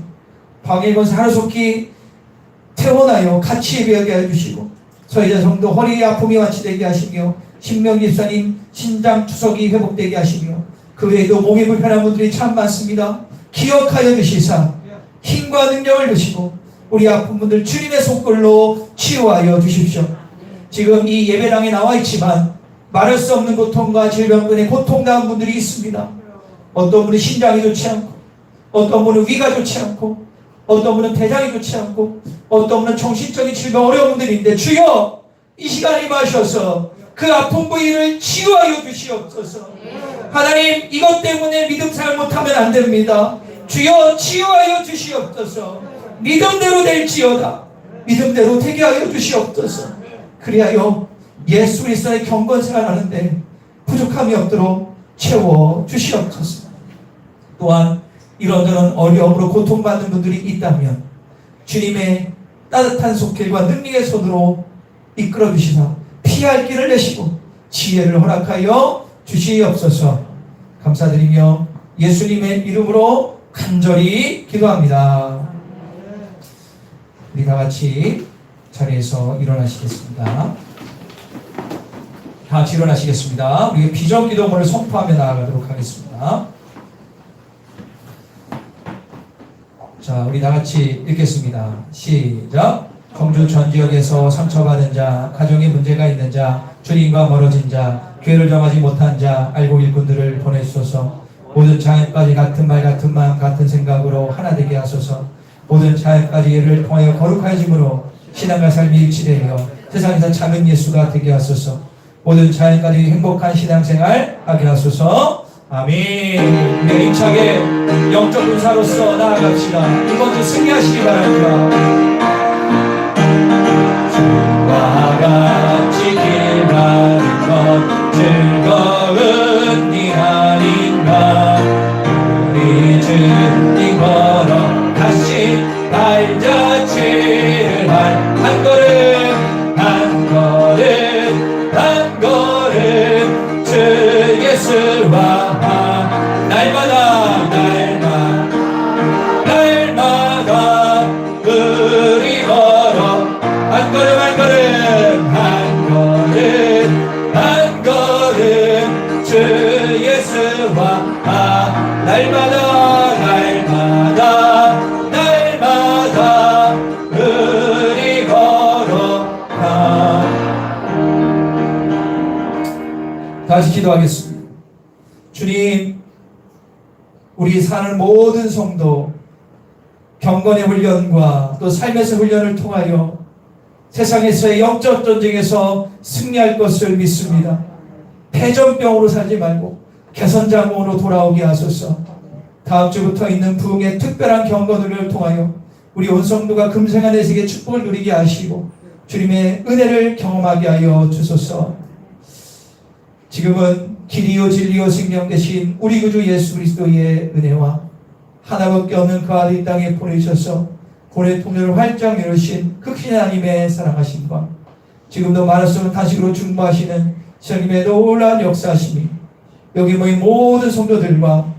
방해건사 하루속히 퇴원하여 같이 예배하게 해주시고 서희자 성도 허리 아픔이 완치되게 하시며 신명 집사님 신장 투석이 회복되게 하시며 그 외에도 몸이 불편한 분들이 참 많습니다. 기억하여 주시사 힘과 능력을 주시고 우리 아픈 분들 주님의 손글로 치유하여 주십시오. 지금 이 예배당에 나와 있지만 말할 수 없는 고통과 질병 때문에 고통당한 분들이 있습니다. 어떤 분은 신장이 좋지 않고 어떤 분은 위가 좋지 않고 어떤 분은 대장이 좋지 않고 어떤 분은 정신적인 질병 어려운 분들인데 주여 이 시간에 임하셔서 그 아픈 부위를 치유하여 주시옵소서. 하나님, 이것 때문에 믿음 생활 못하면 안 됩니다. 주여 치유하여 주시옵소서. 믿음대로 될지어다. 믿음대로 되게 하여 주시옵소서. 그리하여 예수 그리스도의 경건 생활하는데 부족함이 없도록 채워 주시옵소서. 또한 이런저런 어려움으로 고통받는 분들이 있다면 주님의 따뜻한 손길과 능력의 손으로 이끌어 주시사 피할 길을 내시고 지혜를 허락하여 주시옵소서. 감사드리며 예수님의 이름으로 간절히 기도합니다. 우리 다 같이 자리에서 일어나시겠습니다. 다 같이 일어나시겠습니다. 우리 비전기도문을 선포하며 나아가도록 하겠습니다. 자, 우리 다 같이 읽겠습니다. 시작. 청주 전 지역에서 상처받은 자, 가정에 문제가 있는 자, 주님과 멀어진 자, 교회를 정하지 못한 자, 알고 일꾼들을 보내주소서. 모든 자녀까지 같은 말, 같은 마음, 같은 생각으로 하나 되게 하소서. 모든 자녀까지 예를 통하여 거룩하심으로 신앙과 삶이 일치되어 세상에서 작은 예수가 되게 하소서. 모든 자녀까지 행복한 신앙생활 하게 하소서. 아멘. 우리 힘차게 영적 군사로서 나아갑시다. 이번 주 승리하시기 바랍니다. 주와 같이 길 가는 것 즐거운 일 아닌가. 우리 주님 걸어 다시 발자취를 한 걸음 한 걸음 한 걸음 주 예수와 날마다 우리 걸어 한 걸음 한 걸음 한 걸음 한 걸음 주 예수와 날마다 우리 걸어가. 다시 기도하겠습니다. 주님, 우리 사는 모든 성도 경건의 훈련과 또 삶에서 훈련을 통하여 세상에서의 영적 전쟁에서 승리할 것을 믿습니다. 패전병으로 살지 말고 개선자몽으로 돌아오게 하소서. 다음 주부터 있는 부흥의 특별한 경건을 통하여 우리 온 성도가 금생한 내세계 축복을 누리게 하시고 주님의 은혜를 경험하게 하여 주소서. 지금은 길이요 진리요 생명 되신 우리 구주 예수 그리스도의 은혜와 하나밖에 없는 그 아들 이 땅에 보내주셔서 고뇌 통로를 활짝 열으신 그 큰 하나님의 사랑하심과 지금도 말씀을 다시로 중보하시는 주님의 놀라운 역사하심이 여기 모인 모든 성도들과